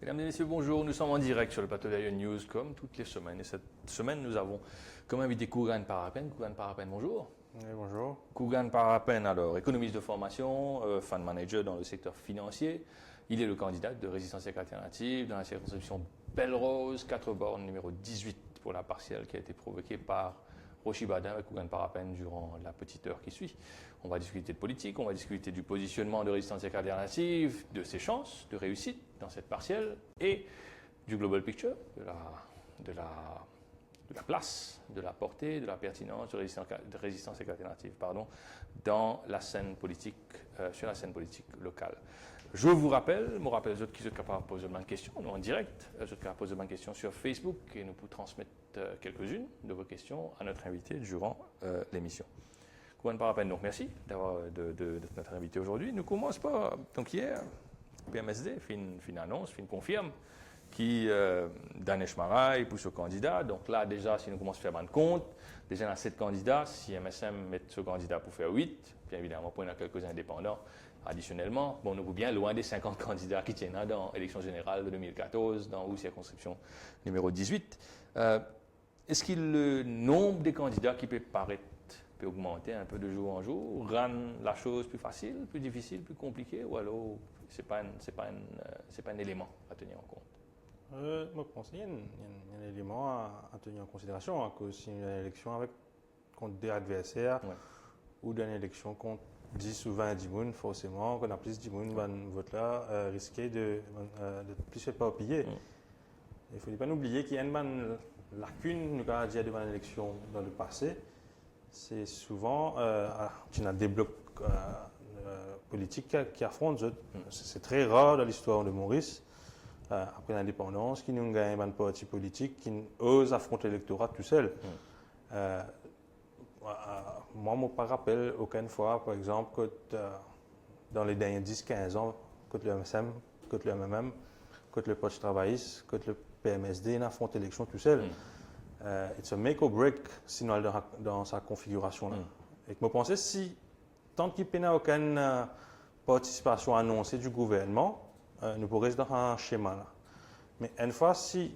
Mesdames et messieurs, bonjour. Nous sommes en direct sur le plateau d'Alion News comme toutes les semaines. Et cette semaine, nous avons comme invité Kougan Parapen. Kougan Parapen, bonjour. Oui, bonjour. Kougan Parapen, alors économiste de formation, fund manager dans le secteur financier. Il est le candidat de Résistance alternative dans la circonscription Belle-Rose, 4 bornes, numéro 18 pour la partielle qui a été provoquée par Rochi Badin avec Kougan Parapen durant la petite heure qui suit. On va discuter de politique, on va discuter du positionnement de Résistance alternative, de ses chances de réussite dans cette partielle et du global picture, de la place, de la portée, de la pertinence de Résistance alternative dans la scène politique, sur la scène politique locale. Je vous rappelle les autres qui sont capables de poser une question, nous en direct, les autres qui poser une question sur Facebook et nous pouvons transmettre quelques-unes de vos questions à notre invité durant l'émission. Kougan Parapen, donc merci de notre invité aujourd'hui. Nous commençons par, donc hier, PMSD fait une annonce, fait une confirme qui Danesh Marai pousse au candidat. Donc là, déjà, si nous commençons à faire un compte, déjà, on a 7 candidats. Si MSM met ce candidat pour faire 8, bien évidemment, pour y en a quelques indépendants additionnellement. Bon, nous sommes bien loin des 50 candidats qui tiennent dans l'élection générale de 2014, dans la circonscription numéro 18. Est-ce que le nombre des candidats qui peut augmenter un peu de jour en jour, rend la chose plus facile, plus difficile, plus compliquée, ou alors c'est pas un élément à tenir en compte? Je pense qu'il y a un élément à tenir en considération, que si une élection contre des adversaires ou d'une élection contre 10 ou 20 dimoun, forcément, qu'on a plus de dimoun, vote là, risqué de plus éparpillé. Il ne faut pas oublier qu'il y a une lacune, nous avons dit devant l'élection dans le passé, c'est souvent des blocs politiques qui affrontent. C'est très rare dans l'histoire de Maurice, après l'indépendance, qui nous gagne un parti politique qui ose affronter l'électorat tout seul. Moi, je ne me rappelle aucune fois, par exemple, que dans les derniers 10-15 ans, que le MSM, que le MMM, que le Parti travailliste, que le PMSD affrontent l'élection tout seul. It's a make or break, sinon dans sa configuration. Et je pense si tant qu'il n'y a aucune participation annoncée du gouvernement, nous pourrions rester dans un schéma là. Mais une fois, c'est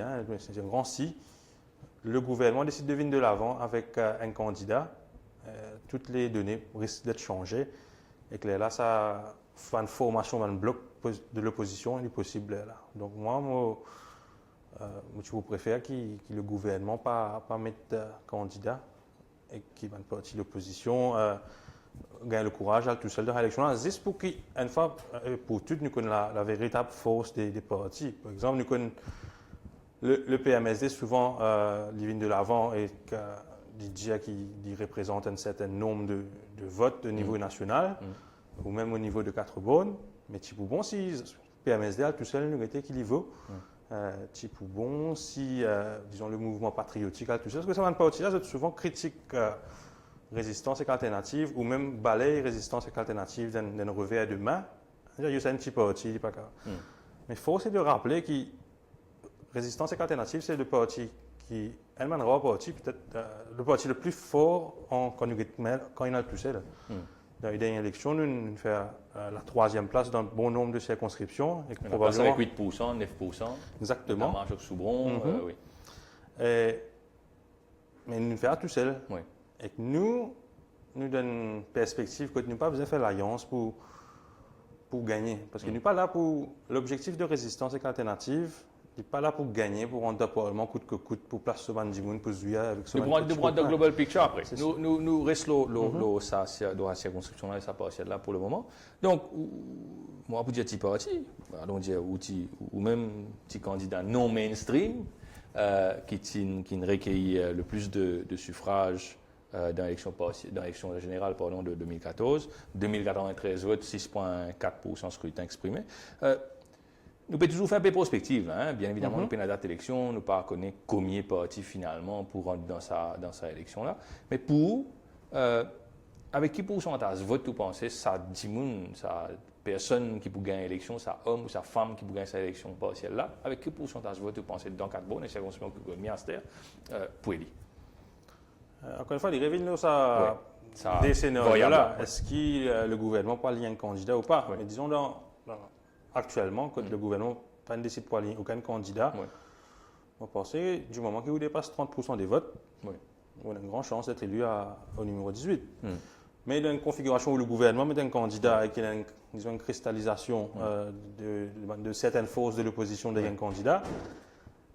un grand si, le gouvernement décide de venir de l'avant avec un candidat, toutes les données risquent d'être changées et que là, ça fait une formation d'un bloc de l'opposition il est possible là. Donc moi je préfère que le gouvernement pas mettre candidat et qu'il va partir de l'opposition gagne le courage à tout seul dans l'élection. Juste pour qu'une fois pour toutes, nous connaissons la véritable force des partis. Par exemple, nous connaissons le PMSD, souvent, il vient de l'avant et qui représente un certain nombre de votes au niveau national ou même au niveau de 4 bornes. Mais bon, si le PMSD a tout seul, nous était qu'il y vaut. Bon, si, disons, le mouvement patriotique a tout seul, parce que ça va un parti là, c'est souvent critique Résistance et alternative, ou même balaye Résistance et alternative d'un revers de main. Il y a un petit parti, pas grave. Mais il faut aussi de rappeler que Résistance et alternative, c'est le parti qui, elle-même, peut-être le parti le plus fort quand il a tout seul. Dans les dernières élections, nous faisons la 3e place dans un bon nombre de circonscriptions. Et probablement avec 8%, 9%. Exactement. La marge au Soubron, oui. Mais nous faisons tout seul. Oui. Et que nous donne une perspective que nous n'avons pas besoin de faire l'alliance pour gagner. Parce que nous ne sommes pas là pour l'objectif de Résistance et alternative. Il n'est pas là pour gagner, pour rendre parlement coûte que coûte, pour placer ce bandimoun, pour se avec ce bandimoun. Nous prenons le global picture après. Nous restons dans la circonscription-là et sa partielle-là pour le moment. Donc, moi, pour dire petit parti, ou même petit candidat non mainstream, qui ne recueille le plus de suffrages dans l'élection générale de 2014. 2093 votes, 6,4% scrutin exprimé. Nous pouvons toujours faire des prospectives. Bien évidemment, nous pouvons date d'élection, nous ne pas connaître combien de partis finalement pour rentrer dans sa élection-là. Mais avec qui pourcentage de vote, vous pensez, ça personne qui peut gagner l'élection, ça homme ou sa femme qui peut gagner sa élection partielle-là, avec quel pourcentage de vote, vous pensez, dans 4 bonnes et circonscriptions que Miaster pour élire? Encore une fois, il révèle des scénarios-là. Est-ce que le gouvernement peut lier un candidat ou pas? Mais disons, actuellement, quand le gouvernement pas décidé pour aligner aucun candidat. Ouais. On pensait, du moment qu'il dépasse 30% des votes, Oui. on a une grande chance d'être élu au numéro 18. Mais dans une configuration où le gouvernement met un candidat et qu'il y a une cristallisation de certaines forces de l'opposition derrière un candidat,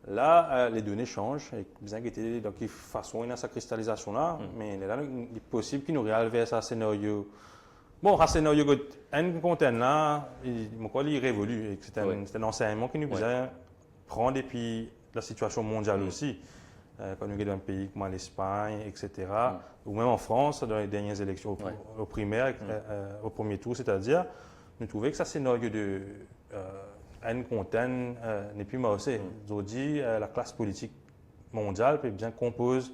là, les données changent. Et vous inquiétez, donc il façon une sa cristallisation-là, mais là, il est possible qu'il nous réalise vers un scénario. Bon, un scénario, un contenu là, il révolue. C'est un enseignement qui nous besoin prendre et puis la situation mondiale aussi. Quand nous sommes dans un pays comme l'Espagne, etc., ou même en France, dans les dernières élections au primaire, au premier tour, c'est-à-dire, nous trouvons que ça scénario de haine contre haine n'est plus mauvais. Aujourd'hui, la classe politique mondiale peut bien compose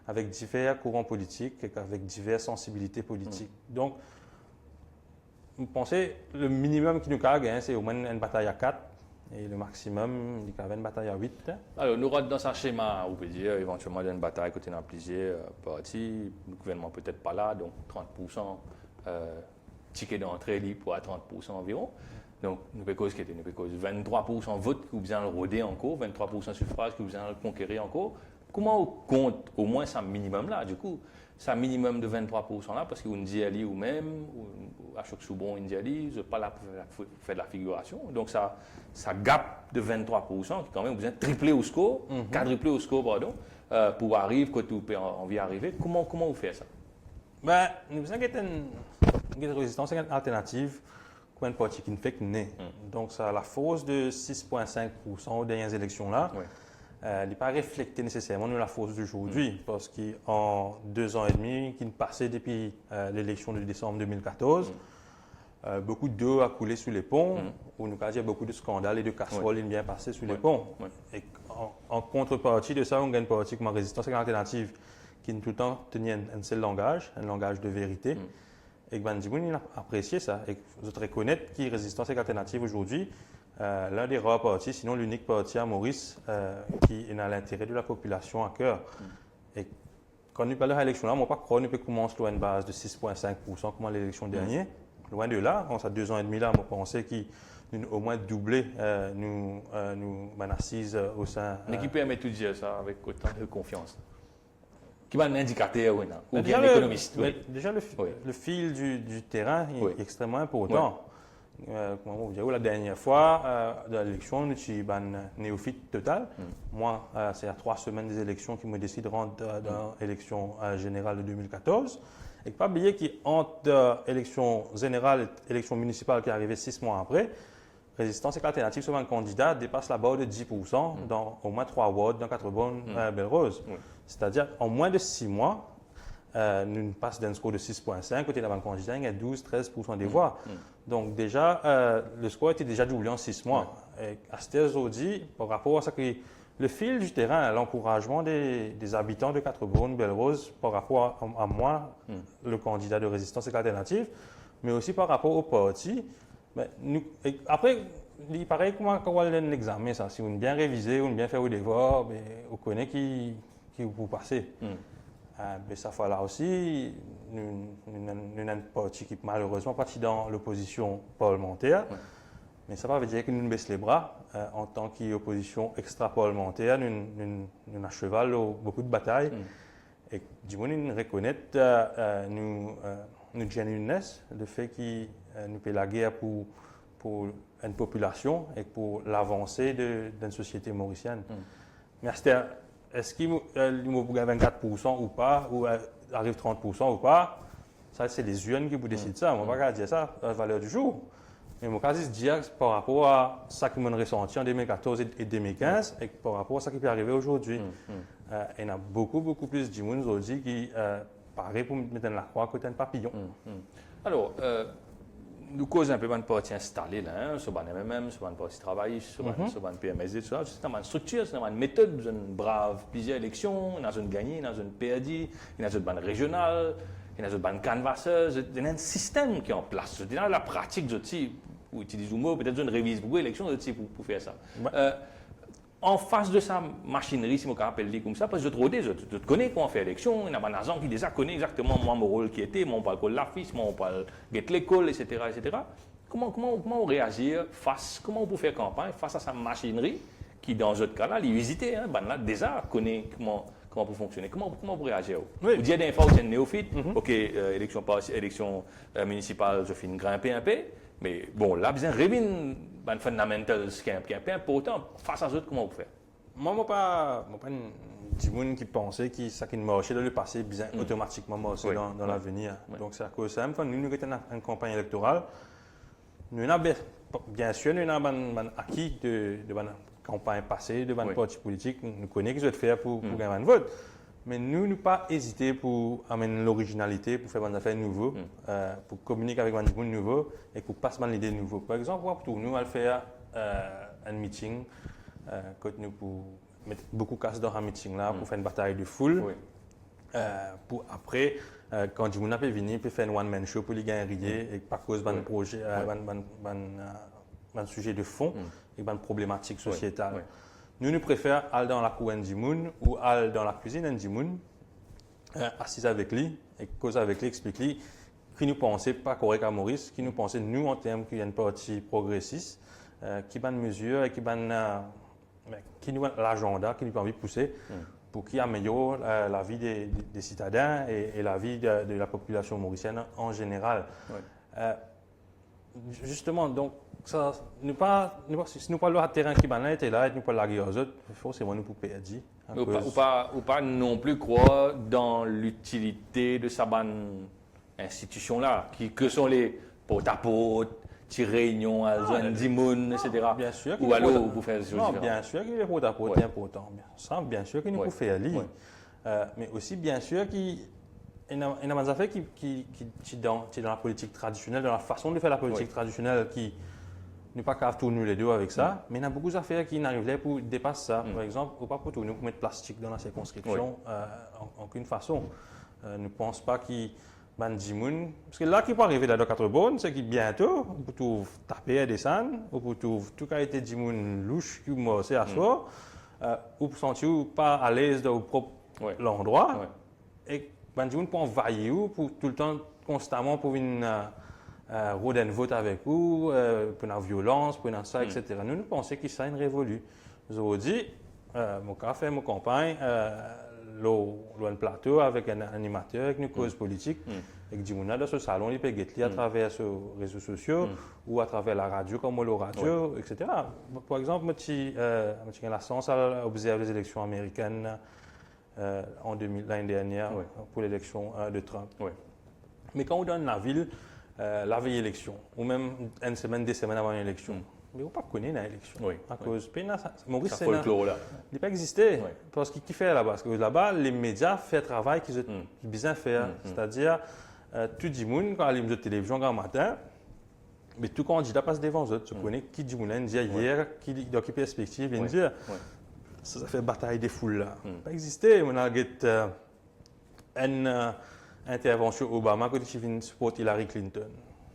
avec divers courants politiques et avec diverses sensibilités politiques. Donc, vous pensez, le minimum qui nous gagne, c'est au moins une bataille à 4. Et le maximum, il y avait une bataille à 8. Alors, nous rentrons dans un schéma, on peut dire, éventuellement, il y a une bataille côté dans plusieurs partis. Le gouvernement peut-être pas là, donc 30% ticket d'entrée libre à 30% environ. Donc, nous pouvons cause 23% vote que vous avez rodé encore, 23% suffrage que vous avez conquérir encore. Comment on compte au moins ça minimum là, du coup? C'est un minimum de 23% là, parce que vous dit ali ou même, à chaque soubon, vous dit ali, vous n'êtes pas là pour faire de la figuration. Donc, ça gap de 23%, qui quand même, vous êtes triplé au score, quadruplé au score, pardon, pour arriver, quand vous pouvez envie d'arriver. Comment vous faites ça? Ben, nous avons une résistance alternative, comme une partie qui ne fait que naître. Donc, ça a la force de 6,5% aux dernières élections là. Oui. Il n'est pas reflété nécessairement de la force d'aujourd'hui, parce qu'en 2 ans et demi, qui ne passait depuis l'élection de décembre 2014, beaucoup d'eau a coulé sous les ponts, où nous avons beaucoup de scandales et de casseroles bien passées sous les ponts. Et en contrepartie de ça, on a une partie comme résistance alternative qui tout le temps tenait un seul langage, un langage de vérité. Et que Bandimoun a apprécié ça. Et vous devez reconnaître que résistance alternative aujourd'hui, l'un des rares partis, sinon l'unique parti à Maurice, qui est dans l'intérêt de la population à cœur. Et quand nous parlons de l'élection, on ne peut pas croire qu'on peut commencer à une base de 6,5% comme l'élection dernière. Loin de là, on a 2 ans et demi là, on pensait qu'il au moins doublé nous assises au sein. Mais qui permet tout dire ça avec autant de confiance? Qui va un indicateur ou bien l'économiste? Déjà, le fil du terrain est extrêmement important. La dernière fois, dans l'élection, nous sommes un néophyte total. Moi, c'est à 3 semaines des élections qui me décident de rentrer dans l'élection générale de 2014. Et pas oublier qu'entre élection générale et élection municipale qui est arrivée 6 mois après, Résistance et alternative sur un candidat dépasse la barre de 10% dans au moins 3 wards dans 4 bonnes Belle-Rose. C'est-à-dire, en moins de 6 mois, nous passons d'un score de 6,5, côté d'un candidat, il y a 12-13% des voix. Donc déjà, le score était déjà doublé en 6 mois. Et à ce aujourd'hui, par rapport à ça, le fil du terrain, l'encouragement des habitants de 4 bonnes Belle-Rose par rapport à moi, le candidat de Résistance et alternative, mais aussi par rapport au parti. Après, il paraît comment on va l'examen, ça. Si on est bien révisé, on est bien fait au devoir, on connaît qui vous passez. Mais ça fait là aussi, nous avons un parti qui malheureusement parti dans l'opposition parlementaire. Mais ça ne veut pas dire que nous baissons les bras. En tant qu'opposition extra-parlementaire, nous avons à cheval beaucoup de batailles. Et du moins, nous reconnaissons notre genuineness, le fait que nous faisons la guerre pour une population et pour l'avancée d'une société mauricienne. Mais est-ce qu'il y a 24% ou pas, ou arrive 30% ou pas? Ça, c'est les urnes qui vous décident ça. On ne va pas dire ça à la valeur du jour. Mais mon cas, c'est dire par rapport à ce que m'ont ressenti en 2014 et 2015 et par rapport à ce qui peut arriver aujourd'hui. Il y a beaucoup plus de gens aujourd'hui qui paraît pour mettre la croix côté un papillon. Alors, nous causons un peu de parti installé là, sur le MMM, sur le parti travailliste, sur le PMSD, tout ça. C'est une structure, c'est une méthode, une brave plusieurs élections, il y a une gagnée, il y a une perdu, il y a une bande régionale, il y a une bande canvasseuse, il y a un système qui est en place. Il y a la pratique aussi, pour utiliser le mot, peut-être une révision pour l'élection aussi pour faire ça. en face de sa machinerie, si on peut appeler comme ça, parce que je te connais comment on fait l'élection, il y a un agent qui déjà connaît exactement moi, mon rôle qui était, moi on parle de l'affiche, moi on parle de l'école, etc., etc. Comment on réagit comment on peut faire campagne face à sa machinerie qui, dans ce cas-là, il visitait, là, déjà connaît comment peut fonctionner. Comment on peut réagir? Oui. Vous dites des fois, vous êtes néophyte, ok, élection municipale, je fais une grimper un peu, mais bon, là, besoin de revenir dans fondamental, ce qui est un peu important, face à eux, comment on peut faire? Moi, je ne suis pas du monde qui pensait que ça qui marchait dans le passé, bien automatiquement marcher dans l'avenir. Donc, c'est à cause de ça. Quand nous avons une campagne électorale, nous avons bien sûr un acquis de la campagne passée, de la parti politique. Nous connaissons ce que faire pour gagner un vote. Mais nous n'avons pas hésité pour amener l'originalité, pour faire des affaires nouveaux, pour communiquer avec des gens nouveaux et pour passer des idées nouvelles. Par exemple, pour nous, on va faire un meeting, nous pour mettre beaucoup de casse dans un meeting là, pour faire une bataille de foule. Oui. Pour après, quand du monde peut venir, peut faire un one-man show pour les gagner et pas cause d'un projet, d'un sujet de fond et d'une problématique sociétale. Oui. Nous préférons aller dans la cour du monde ou aller dans la cuisine du monde, assis avec lui et cause avec lui, expliquer qui nous pensait pas correct à Maurice, qui nous pensait nous en termes qu'il y a une partie progressiste, qui a une mesure et qui nous l'agenda, qui nous a envie de pousser pour qu'il améliore la vie des citadins et la vie de la population mauricienne en général. Oui. Justement, donc, ça, si nous parlons de terrain qui était là et nous parlons de la guerre aux autres, forcément nous pouvons perdre. Ou pas non plus croire dans l'utilité de sa institution-là, que sont les porte-à-porte, les réunions, etc. Bien sûr. Ou alors vous faites des choses différentes. Bien sûr que les porte-à-porte est important. Bien sûr que nous pouvons faire lire. Mais aussi, bien sûr, qu'il y a des affaires qui sont dans la politique traditionnelle, dans la façon de faire la politique traditionnelle, qui ne pas qu'à tourner les deux avec ça, mais il y a beaucoup d'affaires qui n'arrivent pas pour dépasser ça. Par exemple, ou pas pour tourner, pour mettre plastique dans la circonscription, en aucune façon. Ne pense pas qu'il parce que là, qui peut arriver là dans 4 bonnes, c'est que bientôt, vous pouvez taper et descendre, vous pouvez tout a été dit louche qui vous c'est à soi, ou vous sentir pas à l'aise dans votre propre l'endroit, et vous peut envahir pour tout le temps, constamment, pour une rôder un vote avec vous, pour une violence, pour une ça, etc. Nous pensons que ça une révolue. Nous avons dit, mon café, mon campagne, un plateau avec un animateur, avec une cause politique, et que du monde dans ce salon, il peut être à travers les réseaux sociaux ou à travers la radio, comme le radio, etc. Par exemple, j'ai la chance d'observer les élections américaines l'année dernière pour l'élection de Trump. Mais quand on donne la ville, la veille élection, ou même une semaine, 2 semaines avant l'élection, mais on ne connaît pas l'élection. À cause Maurice, ça folklore là. Il n'a pas existé. Parce qu'il fait là-bas. Parce que là-bas, les médias font un travail qu'ils ont besoin de faire. C'est-à-dire, tout le monde, quand il allume la télévision le matin, mais tout candidat passe devant eux. Tu connais qui dit hier, dans quelle perspective, il dit ça fait bataille des foules là. Il n'a pas existé. On a une intervention Obama quand il vient supporter Hillary Clinton.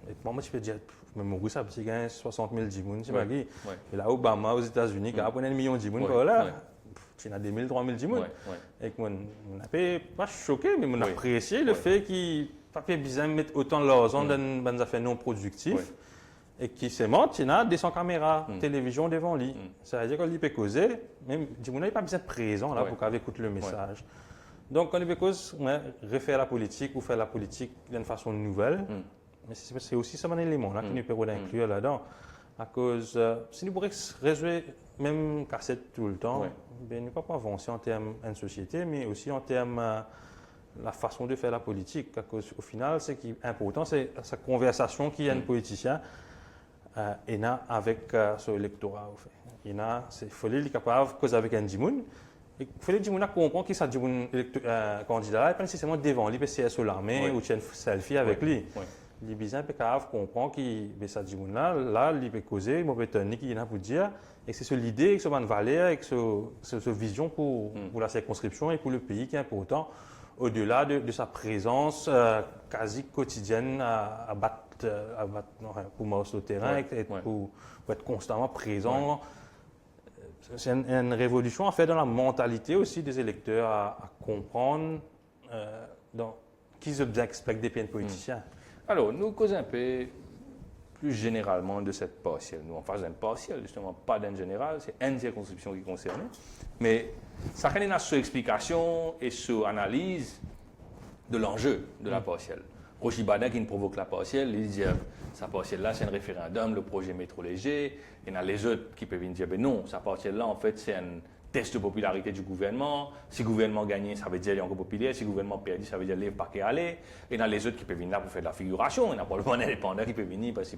Et moi, je peux dire, mais Maurice a 60 000 djimoun, c'est pas qui. Et là, Obama aux États-Unis, qui a pris 1 million de djimoun, là, tu as 2 000, 3 000 djimoun. Et on n'a pas choqué, mais on a apprécié le fait qu'il n'a pas besoin de mettre autant d'argent dans des affaires non productives. Et qui se montre, il y a 200 caméras, télévision devant lui. Ça veut dire qu'il peut causer, même djimoun n'a pas besoin de présent là, pour qu'il écoute le message. Donc, quand il peut causer, refaire la politique ou faire la politique d'une façon nouvelle. Mais c'est aussi ça un élément là, qui nous permet d'inclure là-dedans. À cause, si nous pourrions résoudre même cassette tout le temps, ben, nous ne pouvons pas avancer en termes de société, mais aussi en termes de la façon de faire la politique. À cause, au final, ce qui est important, c'est sa conversation qu'il y a un politicien avec son électorat. Il faut être capable de causer avec un djimoun. Il faut que les gens comprennent que ce candidat n'est pas nécessairement devant lui, parce qu'il est sur l'armée ou qu'il y a une selfie avec lui. Les bizarres peuvent comprendre que ça dit là il peut causer il peut tenir qu'il y a pour dire et c'est l'idée que ce van valeur avec ce vision pour la circonscription et pour le pays qui est important au-delà de sa présence quasi quotidienne à battre pour marcher au terrain et pour être constamment présent c'est une révolution à faire dans la mentalité aussi des électeurs à comprendre qu'ils expectent des politiciens. Alors, nous causons un peu plus généralement de cette partielle. Nous, en face d'un partiel, justement, pas d'un général, c'est une circonscription qui concerne. Mais ça a une explication et sur analyse de l'enjeu de la partielle. Rochi Badin qui provoque la partielle, il dit sa partielle-là, c'est un référendum, le projet métro léger. Il y en a les autres qui peuvent dire ben non, sa partielle-là, en fait, c'est un test de popularité du gouvernement. Si le gouvernement gagne, ça veut dire qu'il est encore populaire. Si le gouvernement perd, ça veut dire qu'il n'est pas qu'à aller. Et dans les autres qui peuvent venir là pour faire de la figuration. Il y en a pas le bon indépendant qui peut venir parce que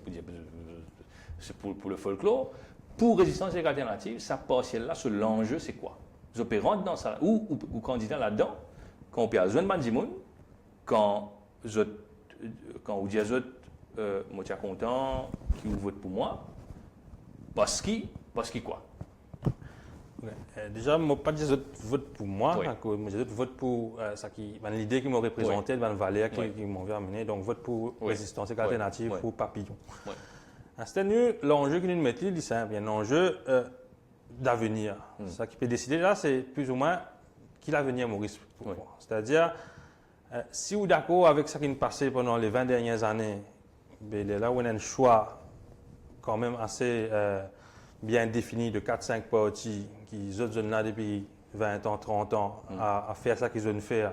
c'est pour le folklore. Pour Résistance et Alternative, sa partielle-là, l'enjeu, c'est quoi? Les opérants dans ça, ou candidats là-dedans, quand on peut besoin de Bandimoun, quand vous dites aux autres, moi, je suis content, qui vous vote pour moi, parce qu'il quoi? Déjà, je ne pas dire que vote pour moi, oui. Je vote pour l'idée qui m'a représenté, oui. Valère qui m'ont amené, donc vote pour oui. Résistance et Alternative, oui. pour Papillon. Oui. C'est l'enjeu que nous mettons, c'est simple, un enjeu d'avenir. Ça qui peut décider là, c'est plus ou moins qui l'avenir Maurice pour moi. C'est-à-dire, si vous êtes d'accord avec ce qui nous passé pendant les 20 dernières années, ben, là où on a un choix quand même assez bien défini de 4-5 partis qui sont là depuis 20 ans, 30 ans à faire ça qu'ils ont fait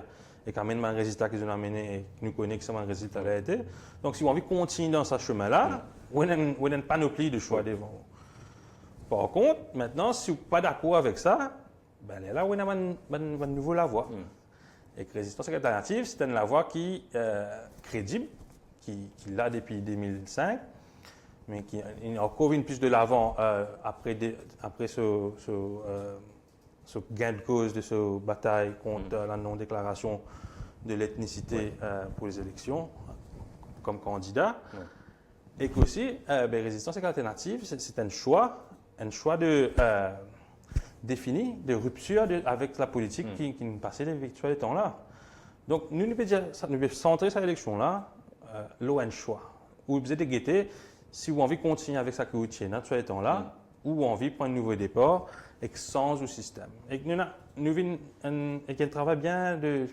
et quand même un résultat qu'ils ont amené et nous connaissons que ça un résultat a été. Donc si vous avez envie de continuer dans ce chemin-là, on a une panoplie de choix devant vous. Par contre, maintenant, si vous n'êtes pas d'accord avec ça, ben là, on a une nouvelle voie. Et que Résistance Alternative, c'est une voie qui est crédible, qui l'a depuis 2005, mais qui a encore une plus de l'avant après ce gain de cause de cette bataille contre la non-déclaration de l'ethnicité pour les élections comme candidat. Et qu'aussi, Résistance Alternative, c'est un choix défini de rupture avec la politique qui nous passait les victoires de temps-là. Donc, nous devons centrer cette élection-là, là, un choix. Où vous êtes guetté, si vous avez envie de continuer avec ça que vous tenez sur les temps-là, ou vous avez envie de prendre un nouveau départ, et sans le système. Et nous avons un travail bien de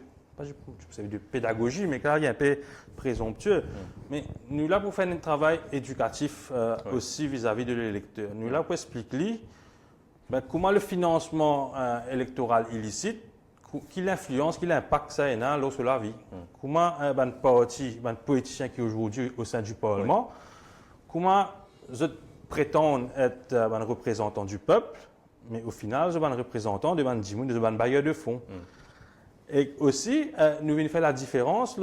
pédagogie, mais là, il y a un peu présomptueux. Mais nous là pour faire un travail éducatif aussi vis-à-vis de l'électeur. Nous là pour expliquer comment le financement électoral illicite, quelle influence, quel impact ça a sur la vie. Comment un parti, un politicien qui est aujourd'hui au sein du Parlement, comment je prétends être un représentant du peuple, mais au final, je suis un représentant de un bailleur de fonds. Et aussi, nous venons faire la différence,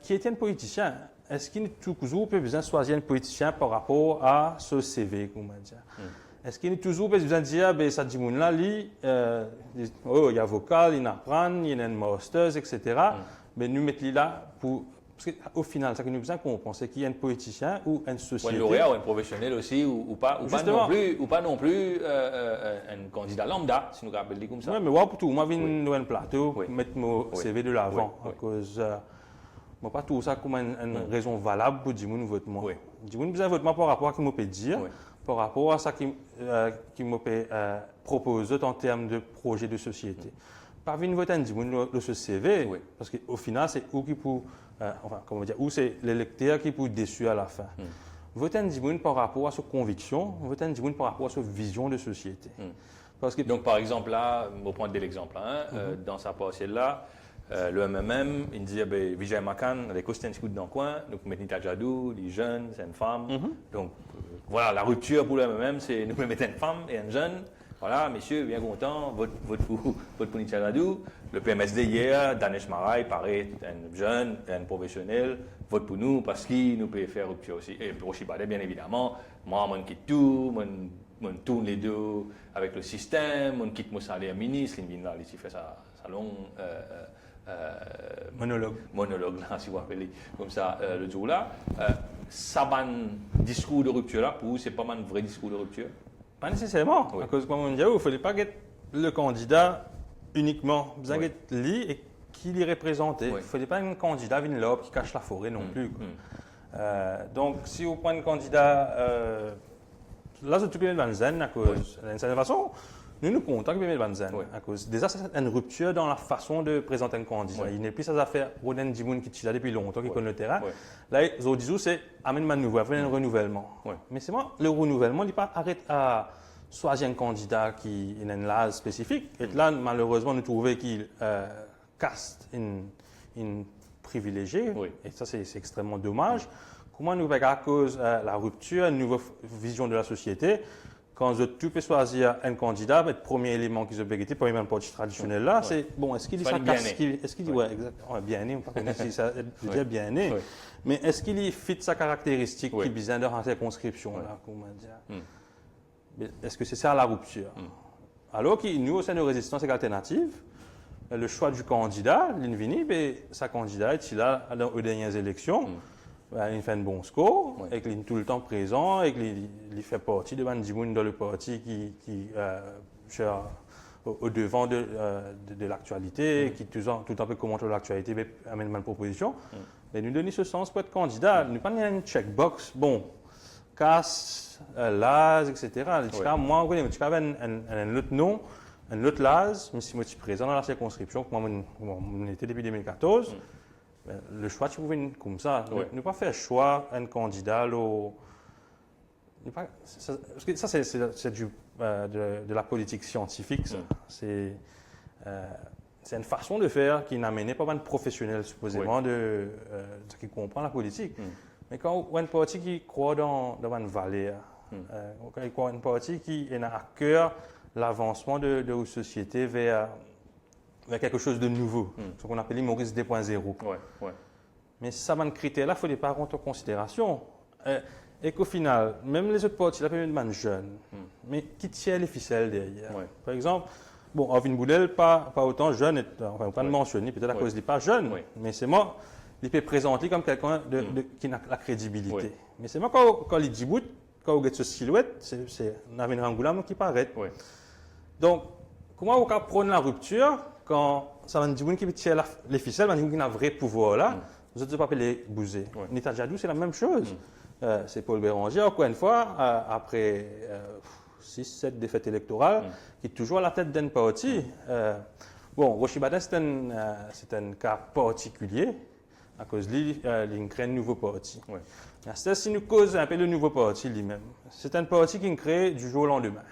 qui est un politicien. Est-ce qu'il est toujours besoin de choisir un politicien par rapport à ce CV, comment dire? Est-ce qu'il est toujours besoin de dire, ça dit là, il y a vocal, il apprend, il y a un master, etc. Mais nous mettons là pour. Parce qu'au final, ce que nous besoin comprendre, c'est qu'il y a un politicien ou une société. Ou un lauréat ou un professionnel aussi, ou pas non plus un candidat lambda, si nous rappelons comme ça. Oui, mais pour tout, moi, je viens dans un plateau, mettre mon CV de l'avant. À cause, moi, pas tout ça comme une raison valable pour dire que vote moi. Dire que vote moi par rapport à ce qu'il me peut dire, par rapport à ce qu'il me peut proposer en termes de projet de société. Pas venir voter un de ce CV, parce qu'au final, c'est où qui peut. Où c'est l'électeur qui peut être déçu à la fin. Voter un Dimoun par rapport à ses convictions, voter un Dimoun par rapport à sa vision de société. Parce que, donc, par exemple, là, on va prendre l'exemple. Dans sa partielle-là, le MMM, il dit Vijay Makan, les Costins qui dans le coin, donc Metnita Jadou, les jeunes, c'est une femme. Donc, voilà, la rupture pour le MMM, c'est nous mettre une femme et un jeune. Voilà, messieurs, bien content, vote pour Nichaladou. Le PMSD hier, Danesh Marai, pareil, un jeune, un professionnel, vote pour nous parce qu'il nous peut faire rupture aussi. Et pour Chibade, bien évidemment, moi, je quitte tout, je tourne les deux avec le système, je quitte mon salaire ministre, il vient là, il fait sa long monologue, là, si vous appelez comme ça, le jour-là. Ça, un discours de rupture là, pour vous, c'est pas un vrai discours de rupture? Pas nécessairement. À cause, comme on dit, il ne fallait pas être le candidat uniquement. Vous avez lui et qui l'y représente. Il ne fallait pas un candidat une lobe qui cache la forêt non plus. Donc, si vous prenez un candidat là, c'est tout le monde zen à cause, d'une certaine façon, nous comptons que le zen à cause. Déjà, c'est une rupture dans la façon de présenter un candidat. Il n'est plus ça à faire Roden Dimoun qui est là depuis longtemps, qui connaît le terrain. Là, les autres disent, c'est amène un nouveau, un renouvellement. Mais c'est moi, le renouvellement, il n'est pas arrête à choisir un candidat qui a une lase spécifique. Et là, malheureusement, nous trouvons qu'il caste une privilégiée. Et ça, c'est extrêmement dommage. Comment nous faisons à cause de la rupture, une nouvelle vision de la société, quand tu peux choisir un candidat, le premier élément qui se peut le premier parti traditionnel là, c'est bon, est-ce qu'il dit ça casse, est-ce qu'il dit exactement bien né, on ne peut pas connaître si ça veut dire bien né, mais est-ce qu'il fit sa caractéristique qui est besoin dans la circonscription là, comment dire. Est-ce que c'est ça la rupture? Alors que nous, au sein de Résistance et Alternative, le choix du candidat, l'Invini, sa candidate, il a dans les dernières élections. Il fait un bon score, et qu'il est tout le temps présent, et qu'il fait partie de Bandimoun dans le parti qui au devant de l'actualité, qui tout le temps peut commenter l'actualité, mais amène une proposition. Mais nous donner ce sens pour être candidat. Nous pas une checkbox, bon, casse, lase, etc. Moi, on un autre nom, un autre lase, mais si moi je suis présent dans la circonscription, moi, on était depuis 2014. Le choix, tu pouvais comme ça. Ne pas faire choix un candidat. Parce que ça, c'est de la politique scientifique. C'est une façon de faire qui n'amène pas un professionnel, supposément, qui comprend la politique. Mais quand un parti qui croit dans une valeur, quand il croit un parti qui a à cœur l'avancement de la société vers quelque chose de nouveau, ce qu'on appelle l'humorisme 2.0. Mais ça, un critère-là, il ne faut pas prendre en considération. Et qu'au final, même les autres partis, là, peuvent être jeunes, mais qui tient les ficelles derrière. Par exemple, bon, Arvin Boudel, pas autant jeune, enfin, on ne peut pas le mentionner, peut-être à cause qu'il n'est pas jeune, mais c'est moi, il peut présenter comme quelqu'un qui a la crédibilité. Mais c'est moi, quand il dit bout, quand on regarde ce silhouette, c'est Navin Rangoulam qui paraît. Donc, comment on peut prendre la rupture quand ça va dire qui tient les ficelles, qui a un vrai pouvoir là, vous êtes pas appelé bouser. Nita Djadou, c'est la même chose. C'est Paul Béranger, encore une fois, après 6-7 défaites électorales, qui est toujours à la tête d'un parti. Bon, Rochi Badin, c'est un cas particulier, à cause il crée un nouveau parti. Si nous causons un peu le nouveau parti lui-même, c'est un parti qui crée du jour au lendemain.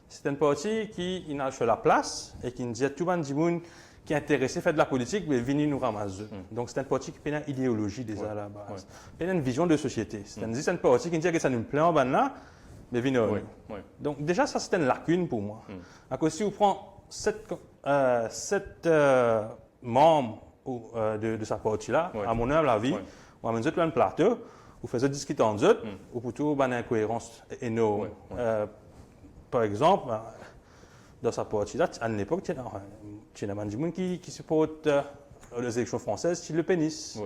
C'est un parti qui a fait la place et qui nous dit à tout le monde qui est intéressé à faire de la politique, mais venez nous ramasser. Donc c'est un parti qui a une idéologie déjà à la base. Il a une vision de société. C'est un parti qui dit que ça nous plaît en bas là, mais venez. Donc déjà, ça c'est une lacune pour moi. À cause si vous prenez 7 membres de sa partie-là, à mon humble avis, on amène un plateau, vous faites discuter entre eux, ou plutôt une incohérence énorme. Par exemple, dans sa partie-là, à l'époque, il y a un monde qui supporte les élections françaises, c'est le pénis.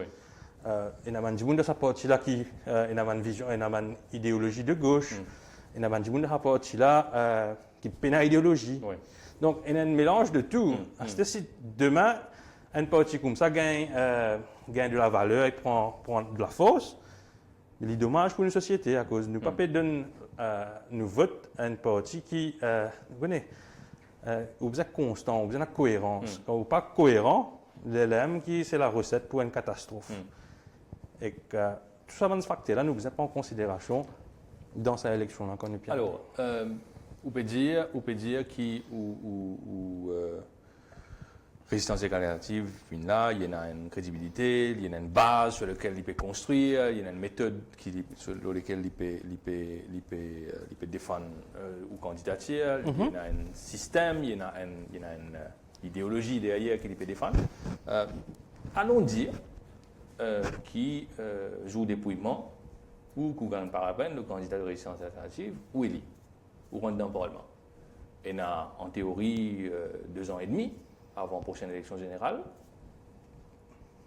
Il y a un monde dans sa partie-là qui a une vision, une idéologie de gauche. Il y a un monde dans sa partie-là qui a une idéologie. Donc, il y a un mélange de tout. C'est-à-dire si demain, un parti comme ça gagne de la valeur et prend de la force, il est dommage pour une société à cause de ne pas donner nous vote à un parti qui, vous connaissez, vous êtes constant, vous êtes cohérence. Quand vous n'êtes pas cohérent, l'LM c'est la recette pour une catastrophe. Et que tout ça, ce facteur-là, nous ne pas en considération dans cette élection-là. Alors, on peut dire qu'il Résistance alternative, là, il y a une crédibilité, il y a une base sur laquelle il peut construire, il y a une méthode sur laquelle il peut défendre ou candidature, il y a un système, il y a une idéologie derrière qu'il peut défendre. Allons dire qui joue dépouillement ou qui gagne par rappel le candidat de Résistance alternative, où il est, ou rentre dans le Parlement. Il y a en théorie 2 ans et demi avant la prochaine élection générale,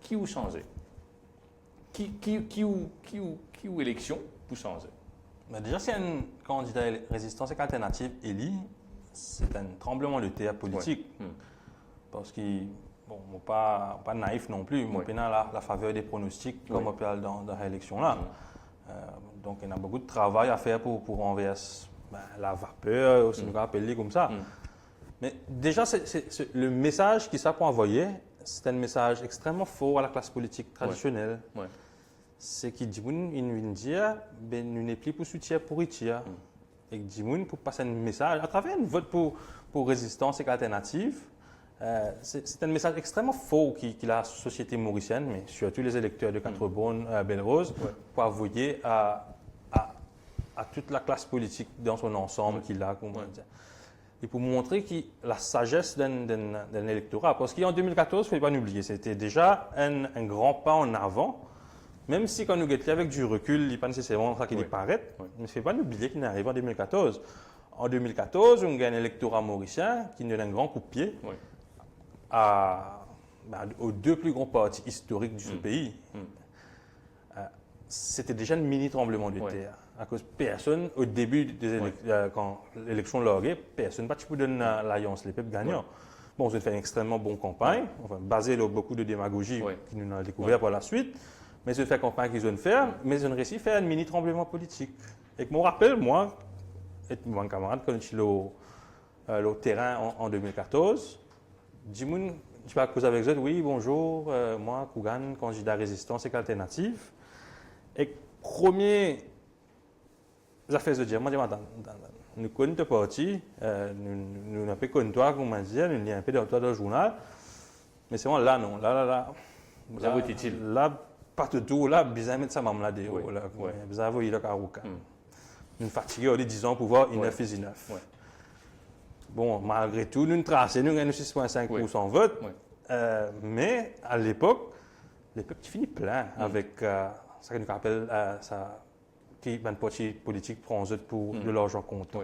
qui ou changer? Qui ou élection pour changer? Déjà, si un candidat Résistance alternative élu, c'est un tremblement de terre politique. Parce qu'il bon, pas naïf non plus, mais on a la faveur des pronostics, comme on parle dans l'élection-là. Donc, il y a beaucoup de travail à faire pour renverser la vapeur, aussi nous appelle comme ça. Mais déjà, le message qu'il s'est envoyé, c'est un message extrêmement fort à la classe politique traditionnelle. Ouais. C'est qu'il dit, il dit, ben, nous n'est plus pour soutien pour Itia. Et qu'il dit, pour passer un message, à travers un vote pour résistance et alternative, c'est un message extrêmement fort qu'il a à la société mauricienne, mais surtout les électeurs de Quatre-Bornes, Belle-Rose, pour avouer à toute la classe politique dans son ensemble qu'il a. Et pour montrer la sagesse d'un électorat. Parce qu'en 2014, il ne faut pas l'oublier, c'était déjà un grand pas en avant, même si quand nous guettons avec du recul, il n'est pas nécessairement ça qu'il paraît, mais il ne faut pas l'oublier qu'il est arrivé en 2014. En 2014, on a un électorat mauricien qui donne un grand coup de pied aux deux plus grands partis historiques du pays. C'était déjà un mini tremblement de terre. À cause personne, au début, quand l'élection l'a personne n'a pas donné l'alliance, les peuples gagnants. Bon, ils ont fait une extrêmement bonne campagne, basée sur beaucoup de démagogie que nous avons découvert par la suite. Mais ils ont fait une campagne qu'ils ont fait, mais ils ont réussi à faire un mini tremblement politique. Et je me rappelle, moi, et mon camarade, quand je suis au terrain en 2014, Jimoun, je vais causer avec eux, oui, bonjour, moi, Kougan, candidat résistance et alternative. Et premier, j'ai fait ce dire, moi, je dis, attends, nous connaissons le parti, nous n'avons pas connu toi, comme on dit, nous avons un peu de toi dans le journal, mais c'est moi là, non, là, pas de tout, là, bizarre, mettre ça, maman, là, bizarre, vous voyez, là, Karouka. Nous fatigués, on dit 10 ans pour voir, il 9 et 9. Bon, malgré tout, nous traçons, nous gagnons 6,5% vote, mais à l'époque, les peuples finissent plein avec ce que nous appelle qui un parti politique prend pour de l'argent comptant.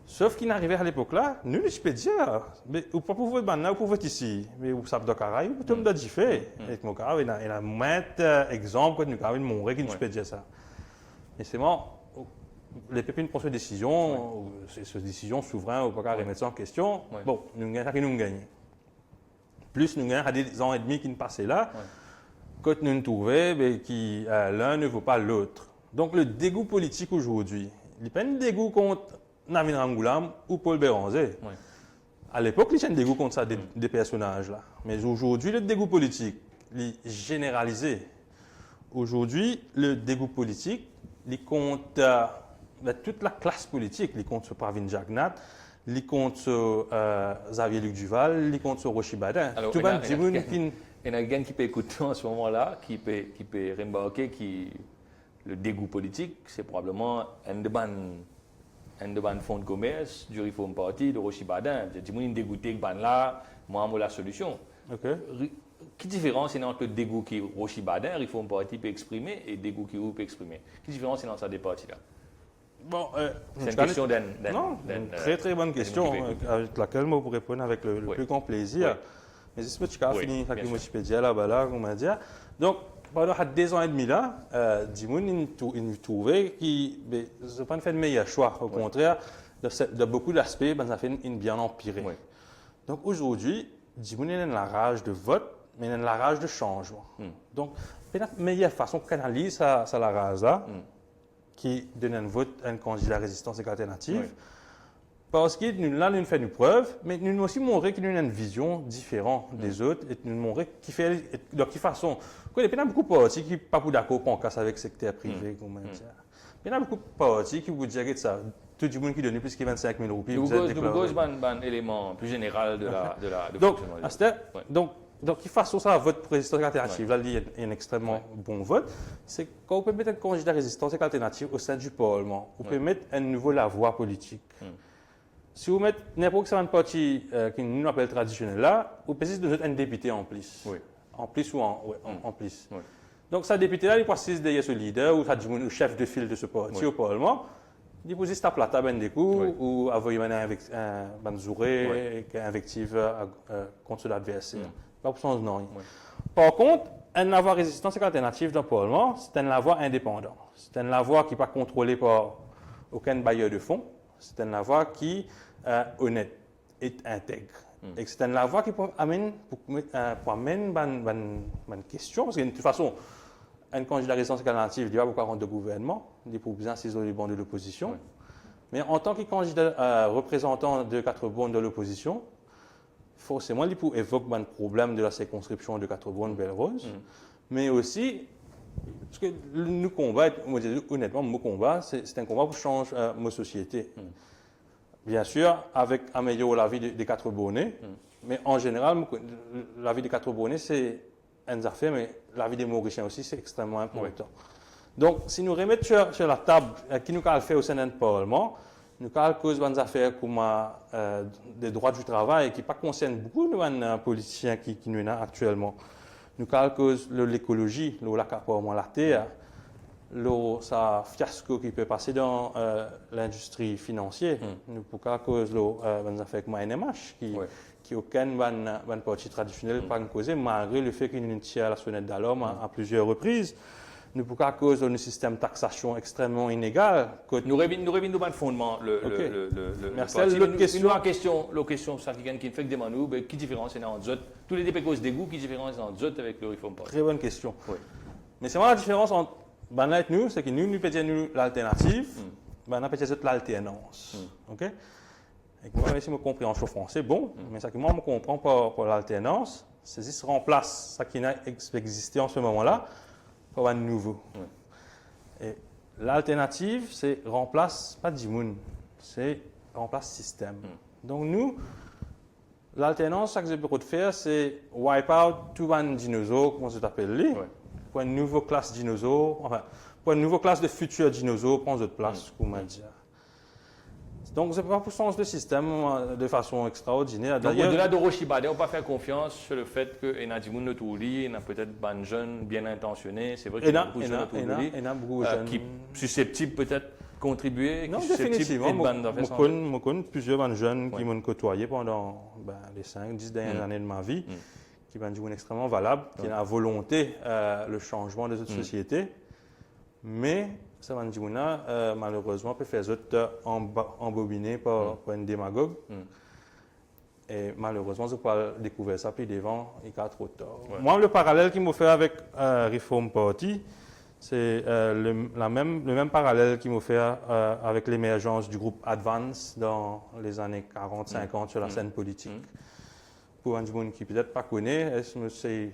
Sauf qu'il n'arrivait à l'époque là, nous je peux dire, mais ou pas pour voter là ou pour voter ici, mais vous savez d'accord, ou tout le monde fait. Et mon cas, il y a maintes exemples que nous avons montré qui nous peut dire ça. Et c'est moi. Les pépines prennent ces décisions, ces décisions souveraines, ou pas remettre ça en question. Bon, nous gagnons. Plus nous gagnons à des ans et demi qui nous passaient là, quand nous nous trouvons, l'un ne vaut pas l'autre. Donc le dégoût politique aujourd'hui, il n'y a pas un dégoût contre Navin Rangoulam ou Paul Béranger. À l'époque, il y a un dégoût contre ça, des personnages-là. Mais aujourd'hui, le dégoût politique, il est généralisé. Aujourd'hui, le dégoût politique, il compte toute la classe politique. Il compte sur Pravin Jagnat, il compte sur Xavier Luc Duval, il compte sur Rochi Badin. Alors, tout il y en a quelqu'un qui peut écouter en ce moment-là, qui peut rembarquer le dégoût politique, c'est probablement un de fonds de commerce du Reform Party de Rochi Badin. Je dis, une dégoûté que là, moi, j'ai la solution. Quelle différence il y a entre le dégoût qui Rochi Badin, Reform Party peut exprimer, et le dégoût qui peut exprimer? Quelle différence il y a dans ces deux parties-là? Bon, c'est une question une très très bonne question avec laquelle je pourrais répondre avec le plus grand plaisir. Mais c'est ce que tu as fini avec le Wikipédia là-bas, on va dire. Donc, pendant 2 ans et demi là, Dimoun il trouvait qu'il n'a pas fait le meilleur choix. Au contraire, de beaucoup d'aspects, ça fait une bien empiré. Donc aujourd'hui, Dimoun a la rage de vote, mais il a la rage de changement. Donc, la meilleure façon de canaliser ça la rage là, qui donne un vote à un candidat résistance et alternative. Parce que nous, nous faisons une preuve, mais nous nous aussi montrer qu'il y a une vision différente des autres et nous montrer qui fait de quelle façon. Il y a beaucoup de partis qui ne sont pas d'accord pour casse avec le secteur privé. Il y a beaucoup de partis qui vous disent que ça. Tout le monde qui donne plus que 25 000 roupies. C'est un élément plus général de fonctionnement. Donc, de quelle façon ça vote pour résistance alternative? Là, il y a un extrêmement bon vote. C'est quand on peut mettre un candidat résistance alternative au sein du Parlement. On peut mettre un nouveau la voie politique. Si vous mettez n'importe quel parti qui nous appelle traditionnel là, vous pouvez donner un député en plus. En plus ou en plus. Donc, ce député-là, il passe derrière ce leader ou le chef de file de ce parti au Parlement. Il pose sa plate à des coups ou envoyer un banzouré qui invective contre l'adversaire. Pas pour son nom. Par contre, un voix résistance et alternative dans le Parlement, c'est un voix indépendant. C'est un voix qui n'est pas contrôlé par aucun bailleur de fonds. C'est une voix qui est honnête et intègre. Et c'est une voix qui amène une question, parce que de toute façon, un candidat résistance alternative, il y a beaucoup de gouvernement, il pour bien saisir les bancs de l'opposition. Oui. Mais en tant que candidat représentant de 4 bancs de l'opposition, forcément, il pour évoquer un problème de la circonscription de 4 bancs de Belle-Rose, mais aussi, parce que nous combat, honnêtement, mon combat, c'est un combat pour changer nos sociétés. Bien sûr, avec améliorer la vie des 4 bonnets, mais en général, la vie des 4 bonnets, c'est une affaire, mais la vie des Mauriciens aussi, c'est extrêmement important. Donc, si nous remettons sur la table, qui nous a fait au sein du Parlement, nous avons cause des affaires comme des droits du travail qui ne concernent pas beaucoup de politiciens qui nous ont actuellement. Nous avons cause de l'écologie, l'accaparement de la terre, ça fiasco qui peut passer dans l'industrie financière. Nous avons cause des affaires comme NMH qui aucun parti traditionnel pas causé malgré le fait qu'il nous tire à la sonnette d'alarme à plusieurs reprises. Nous pouvons à cause d'un système de taxation extrêmement inégal. Nous revenons dans le fondement. Merci. L'autre question, ça qui fait que demande qui différence il y a entre autres. Tous les députés causent d'égout, qui différence entre autres avec le Reform Party? Très bonne question. Oui. Mais c'est moi la différence entre nous, c'est que nous pétions l'alternative, nous pétions l'alternance. OK? Et moi, si je comprends en français, bon, mais ça que moi, je comprends pour l'alternance, c'est si se remplace ça qui n'a existé en ce moment-là pour un nouveau. Et l'alternative, c'est remplace pas Dimoun, c'est remplace système. Donc nous, l'alternance, ce que je peux faire, c'est wipe out tout un dinosaure, comment ça s'appelle, pour une nouvelle classe de dinosaures, enfin, pour une nouvelle classe de futurs dinosaures, prendre notre place, comme on dit. Donc, ce n'est pas pour changer le système de façon extraordinaire. Donc, au-delà de Rochibade, on ne peut pas faire confiance sur le fait qu'il y a des gens il y a peut-être des jeunes bien intentionnés. C'est vrai qu'il y a beaucoup de jeunes qui sont susceptibles peut-être de contribuer. Non, définitivement. Je connais plusieurs jeunes qui m'ont côtoyé pendant les 5-10 dernières années de ma vie, qui sont extrêmement valables, qui ont la volonté, le changement de cette société. Mais ça va dire malheureusement peut faire embobiner par un démagogue et malheureusement je peux découvrir ça puis devant il y a trop tard. Moi le parallèle qu'il me fait avec Reform Party c'est le même parallèle qu'il me fait avec l'émergence du groupe Advance dans les années 40-50 sur la scène politique. Pour un monde qui peut-être pas connaît, je ne sais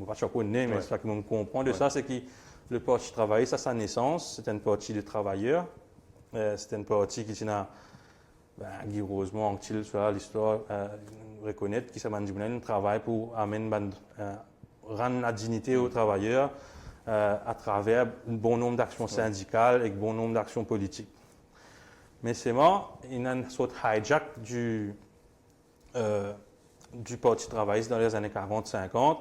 pas connaît mais ça qui me comprend de ça c'est que le Parti travailliste, à sa naissance, c'était un parti de travailleurs. C'était un parti qui a, Guy Rosemont, sur l'histoire, reconnaître qu'il s'est un travail pour amener, rendre la dignité aux travailleurs à travers un bon nombre d'actions syndicales et un bon nombre d'actions politiques. Mais c'est moi, il y a une sorte de hijack du Parti travailliste dans les années 40-50.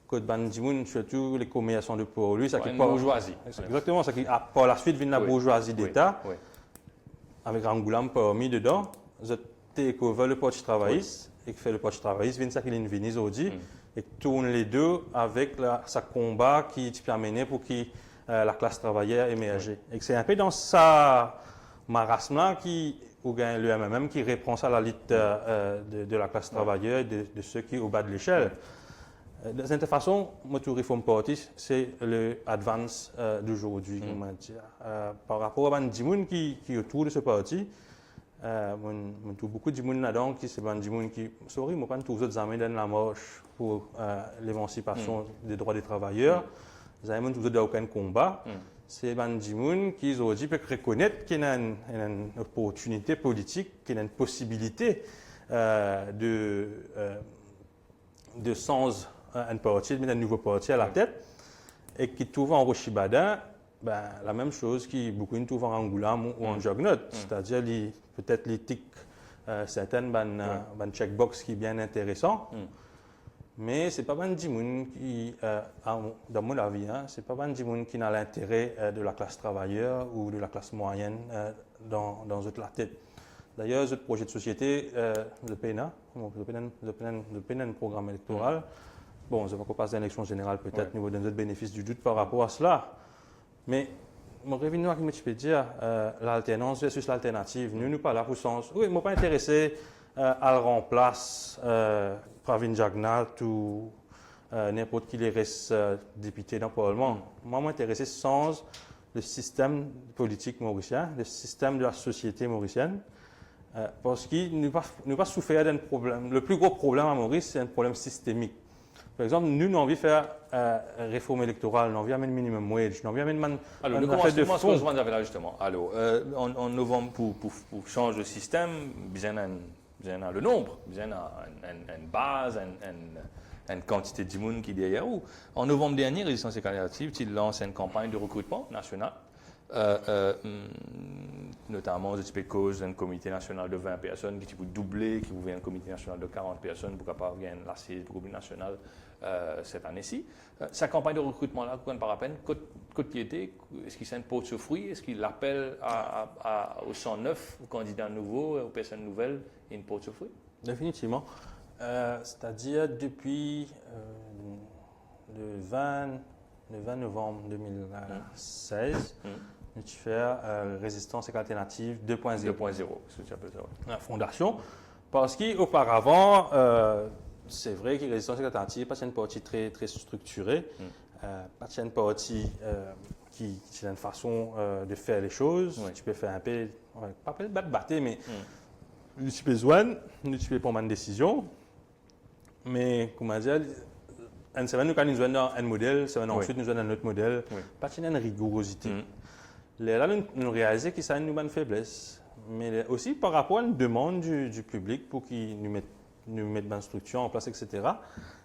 Que Bandimoun, surtout les commerçants de pour lui, ça qui pas bourgeoisie. Exactement, ça qui par la suite vient la bourgeoisie d'État, avec Angoulam parmi dedans, je take over le Parti travailliste et qui fait le Parti travailliste, vient ça qu'il vient aujourd'hui et tourne les deux avec sa combat qui a mené pour que la classe travaillère émerge. Et c'est un peu dans sa marasme là ou bien le MMM qui reprend ça à la lutte de la classe travailleur et de ceux qui au bas de l'échelle. De cette façon, notre Reform Party, c'est le advance d'aujourd'hui, comment dire. Par rapport à des gens qui autour de ce parti, je trouve beaucoup de gens là-dedans qui sont des gens qui, sorry, je pas tous les autres amis dans la marche pour l'émancipation des droits des travailleurs. Ils n'ont tous les aucun combat. C'est des gens qui aujourd'hui peuvent reconnaître qu'il y a une opportunité politique, qu'il y a une possibilité de sens un parti, un nouveau parti à la tête, et qui trouve en Rochibada la même chose qui beaucoup de trouvent en Angoulam ou en Jognotte, c'est-à-dire peut-être l'éthique, certaines checkbox qui est bien intéressant, mais c'est pas des gens qui, dans mon avis, c'est pas des gens qui ont l'intérêt de la classe travailleuse ou de la classe moyenne dans la tête. D'ailleurs, ce projet de société, le PNA, le programme électoral, bon, je ne vais pas passer à l'élection générale peut-être au niveau d'un autre bénéfice du doute par rapport à cela. Mais mon revenu, je peux dire, l'alternance versus l'alternative. Nous ne sommes pas là pour sens. Oui, je ne suis pas intéressé à le remplacer Pravin Jagnat ou n'importe qui les reste député dans le Parlement. Moi, m'intéressais sans le système politique mauricien, le système de la société mauricienne, parce qu'il nous pas souffert d'un problème. Le plus gros problème à Maurice, c'est un problème systémique. Par exemple, nous avons envie de faire réforme électorale, nous avons envie de mettre minimum wage, nous avons envie de mettre alors, nous commençons là justement. Alors, en novembre, pour changer le système, bien le nombre, bien une base, une quantité de monde qui est derrière vous. En novembre dernier, Résistance Alternative, il lance une campagne de recrutement national, notamment de cause d'un comité national de 20 personnes qui peut doubler, qui ouvre un comité national de 40 personnes pour capable gagner l'assise du groupe national cette année-ci. Sa campagne de recrutement là, par à peine, côté était, est-ce qu'il s'impose ce fruit, est-ce qu'il appelle aux 109, aux candidats nouveaux, aux personnes nouvelles, et une pose ce fruit? Définitivement. C'est-à-dire depuis le 20 novembre 2016, nous faisons Résistance Alternative 2.0. 2.0, c'est ce que tu appelles ça, ouais. La fondation. Parce qu'auparavant, c'est vrai que Résistance Alternative, pas une partie très, très structurée, pas une partie qui a une façon de faire les choses. Oui. Tu peux faire un peu, pas le battre, mais nous tu besoin, nous tu peux prendre une décision. Mais, comment dire, une semaine, nous avons un modèle, ensuite nous avons un autre modèle. Pas une rigorosité. Là, nous réalisons que ça a une faiblesse. Mais aussi par rapport à une demande du public pour qu'ils nous mettent une structure en place, etc.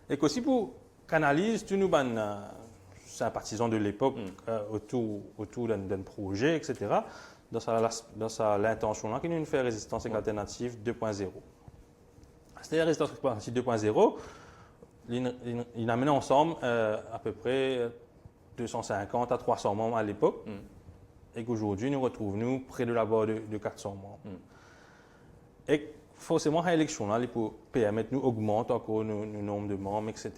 Et aussi pour canaliser tous nos sympathisants de l'époque autour d'un projet, etc. Dans l'intention là, qui nous fait Résistance Alternative 2.0. C'est-à-dire Résistance Alternative 2.0, il amène ensemble à peu près 250 à 300 membres à l'époque. Et qu'aujourd'hui, nous retrouvons près de la barre de 400 membres. Et forcément, à l'élection, là, pour permettre nous augmenter encore nos nombre de membres, etc.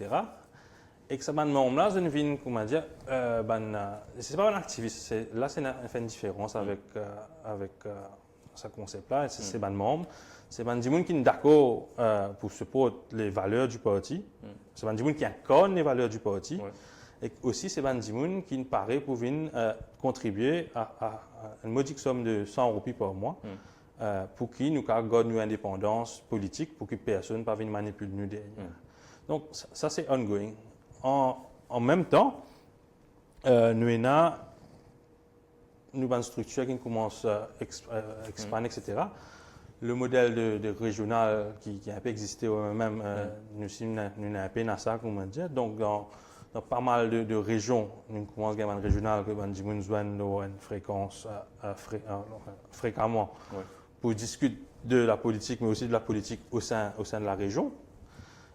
Et que ça, membres-là, je ne viens, comment dire, c'est pas un activiste. Là, c'est une différence avec ce concept-là. C'est ban membres. C'est ban gens qui sont d'accord pour supporter les valeurs du parti. C'est ban gens qui incarnent les valeurs du parti. Et aussi, c'est des gens qui paraît pour venir contribuer à une modique somme de 100 roupies par mois pour qu'ils nous gardent nos indépendance politique, pour que personne ne vienne manipuler nous derrière. Donc, ça, c'est ongoing. En même temps, nous avons une structure qui commence à expander, etc. Le modèle de régional qui a un peu existé même, nous avons un peu dans ça, comment dire. Donc, dans pas mal de régions, nous commençons à avoir une régionale que nous avons une fréquence fréquemment pour discuter de la politique, mais aussi de la politique au sein de la région.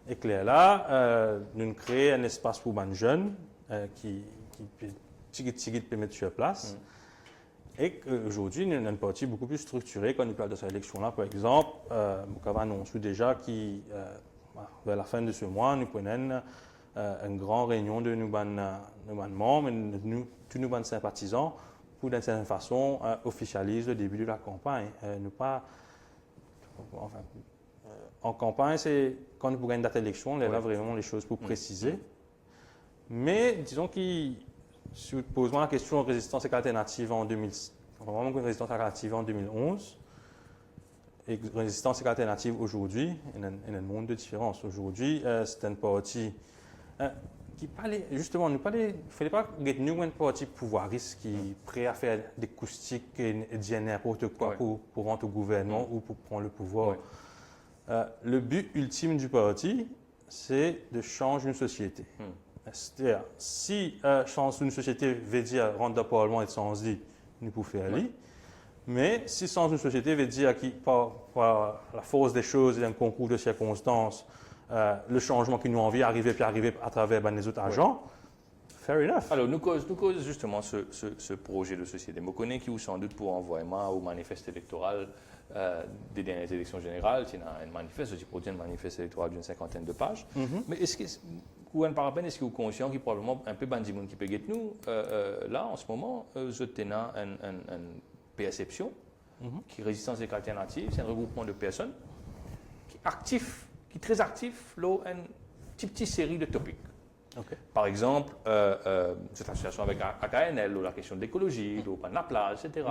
Et que là, nous créons un espace pour les jeunes qui peut mettre sur place. Et qu'aujourd'hui, nous avons une partie beaucoup plus structurée quand nous parlons de cette élection-là. Par exemple, nous avons annoncé déjà vers la fin de ce mois, nous prenons une grande réunion de nos membres et tous nos sympathisants pour, d'une certaine façon, officialiser le début de la campagne. En campagne, c'est quand nous gagnons une date d'élection, là vraiment les choses pour préciser. Mais disons que si vous posez la question de résistance alternative en 2011 et résistance alternative aujourd'hui, il y a un monde de différence. Aujourd'hui, c'est une partie qui parlait, justement, il ne fallait pas être nous une partie pouvoiriste qui est prêt à faire des acoustiques et dire n'importe quoi pour rentrer au gouvernement ou pour prendre le pouvoir. Le but ultime du parti, c'est de changer une société. C'est-à-dire, si changer une société veut dire rentrer dans le Parlement et sans dit, nous pouvons faire aller. Mais si changer une société veut dire que par la force des choses et un concours de circonstances, le changement qui nous envie arriver à travers les autres agents, fair enough. Alors, nous cause justement ce projet de société. Je connais qui, sans doute, pour envoyer au manifeste électoral des dernières élections générales, il y a un manifeste, je produis un manifeste électoral d'une 50aine de pages. Mais est-ce que, ou un parapène, est-ce que vous êtes conscient qu'il y a probablement un peu bandimoun qui peut guetter nous là, en ce moment, je tenais une perception qui est Résistance Alternative, c'est un regroupement de personnes qui est actif, qui est très actif, là, une petite série de topics. Ok. Par exemple, cette association avec AKNL, ou la question de l'écologie, ou pas de la plage, etc.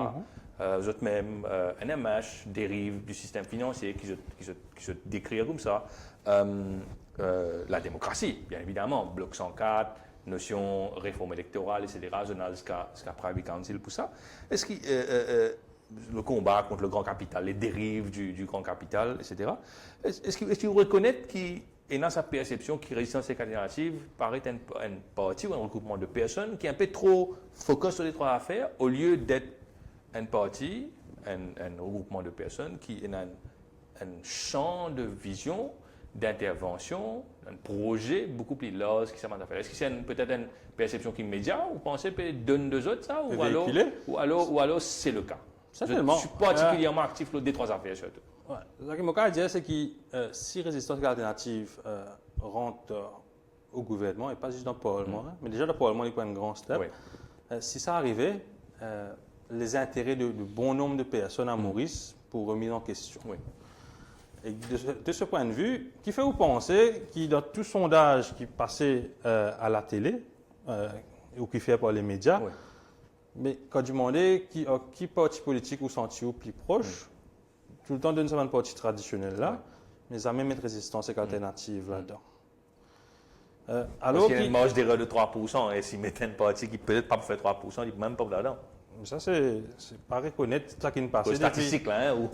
Vous autres même, NMH, dérive du système financier qui se décrit comme ça. La démocratie, bien évidemment, bloc 104, notion réforme électorale, etc., jusqu'à Privy Council, pour ça. Est-ce que le combat contre le grand capital, les dérives du grand capital, etc., est-ce que vous reconnaissez qu'il et dans sa perception qui résistance alternative paraît un parti ou un regroupement de personnes qui est un peu trop focus sur les trois affaires au lieu d'être un parti, un regroupement de personnes qui a un champ de vision, d'intervention, un projet beaucoup plus large qui s'amène à faire. Est-ce que c'est peut-être une perception qui est médiane ou pensez peut-être d'une deux autres ça ou alors c'est le cas? Certainement. Je suis particulièrement actif dans des trois affaires surtout. Ouais. Ce que je veux dire, c'est que si Résistance alternative rentre au gouvernement, et pas juste dans le Parlement, mais déjà dans le Parlement, il y a un grand step. Oui. Si ça arrivait, les intérêts de bon nombre de personnes à Maurice pour remise en question. Oui. Et de ce point de vue, qui fait vous penser que dans tout sondage qui passait à la télé, ou qui fait par les médias, Oui. mais quand je demandais qui parti politique ou senti au plus proche, tout le temps donne ça un parti traditionnel là, mais ça même mettre résistance et alternative là-dedans. Alors qu'il y a une marge d'erreur de 3%, et s'ils mettaient une partie qui peut-être pas faire 3%, ils ne même pas là-dedans. Ça, c'est pas reconnaître ça qui ne passe. Une statistique là, hein,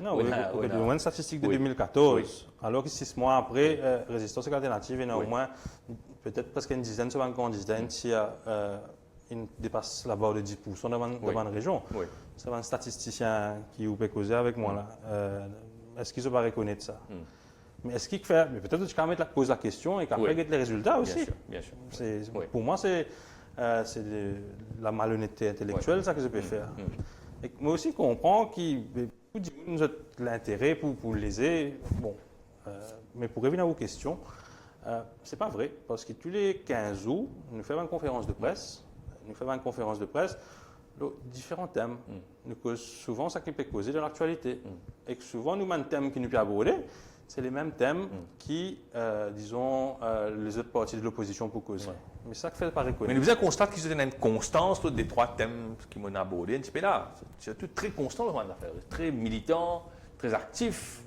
non, oui, une statistique de 2014. Oui. Alors que 6 mois après, Résistance et alternative, il y a au moins peut-être presque une dizaine de candidats qui dépasse la barre de 10% dans une région. Oui. C'est un statisticien qui vous peut causer avec moi là. Est-ce qu'ils ne va reconnaître ça? Mais est-ce qu'il fait? Mais peut-être que tu peux mettre pose la question et qu'après get les résultats aussi. Bien sûr. Pour moi, c'est de la malhonnêteté intellectuelle ça que je peux faire. Et moi aussi, je comprends qu'il nous a l'intérêt pour léser. Bon, mais pour revenir à vos questions, c'est pas vrai parce que tous les 15 août, nous faisons une conférence de presse. Différents thèmes. Nous souvent, ça qui peut causer de l'actualité. Et que souvent, nous avons un thème qui nous peut aborder. C'est les mêmes thèmes qui, disons, les autres partis de l'opposition pour causer. Mais ça que fait pas reconnaître. Mais nous avons constaté qu'il y a une constance des trois thèmes qui m'ont abordé un petit peu là. C'est tout très constant le moment d'affaires. Très militant, très actif.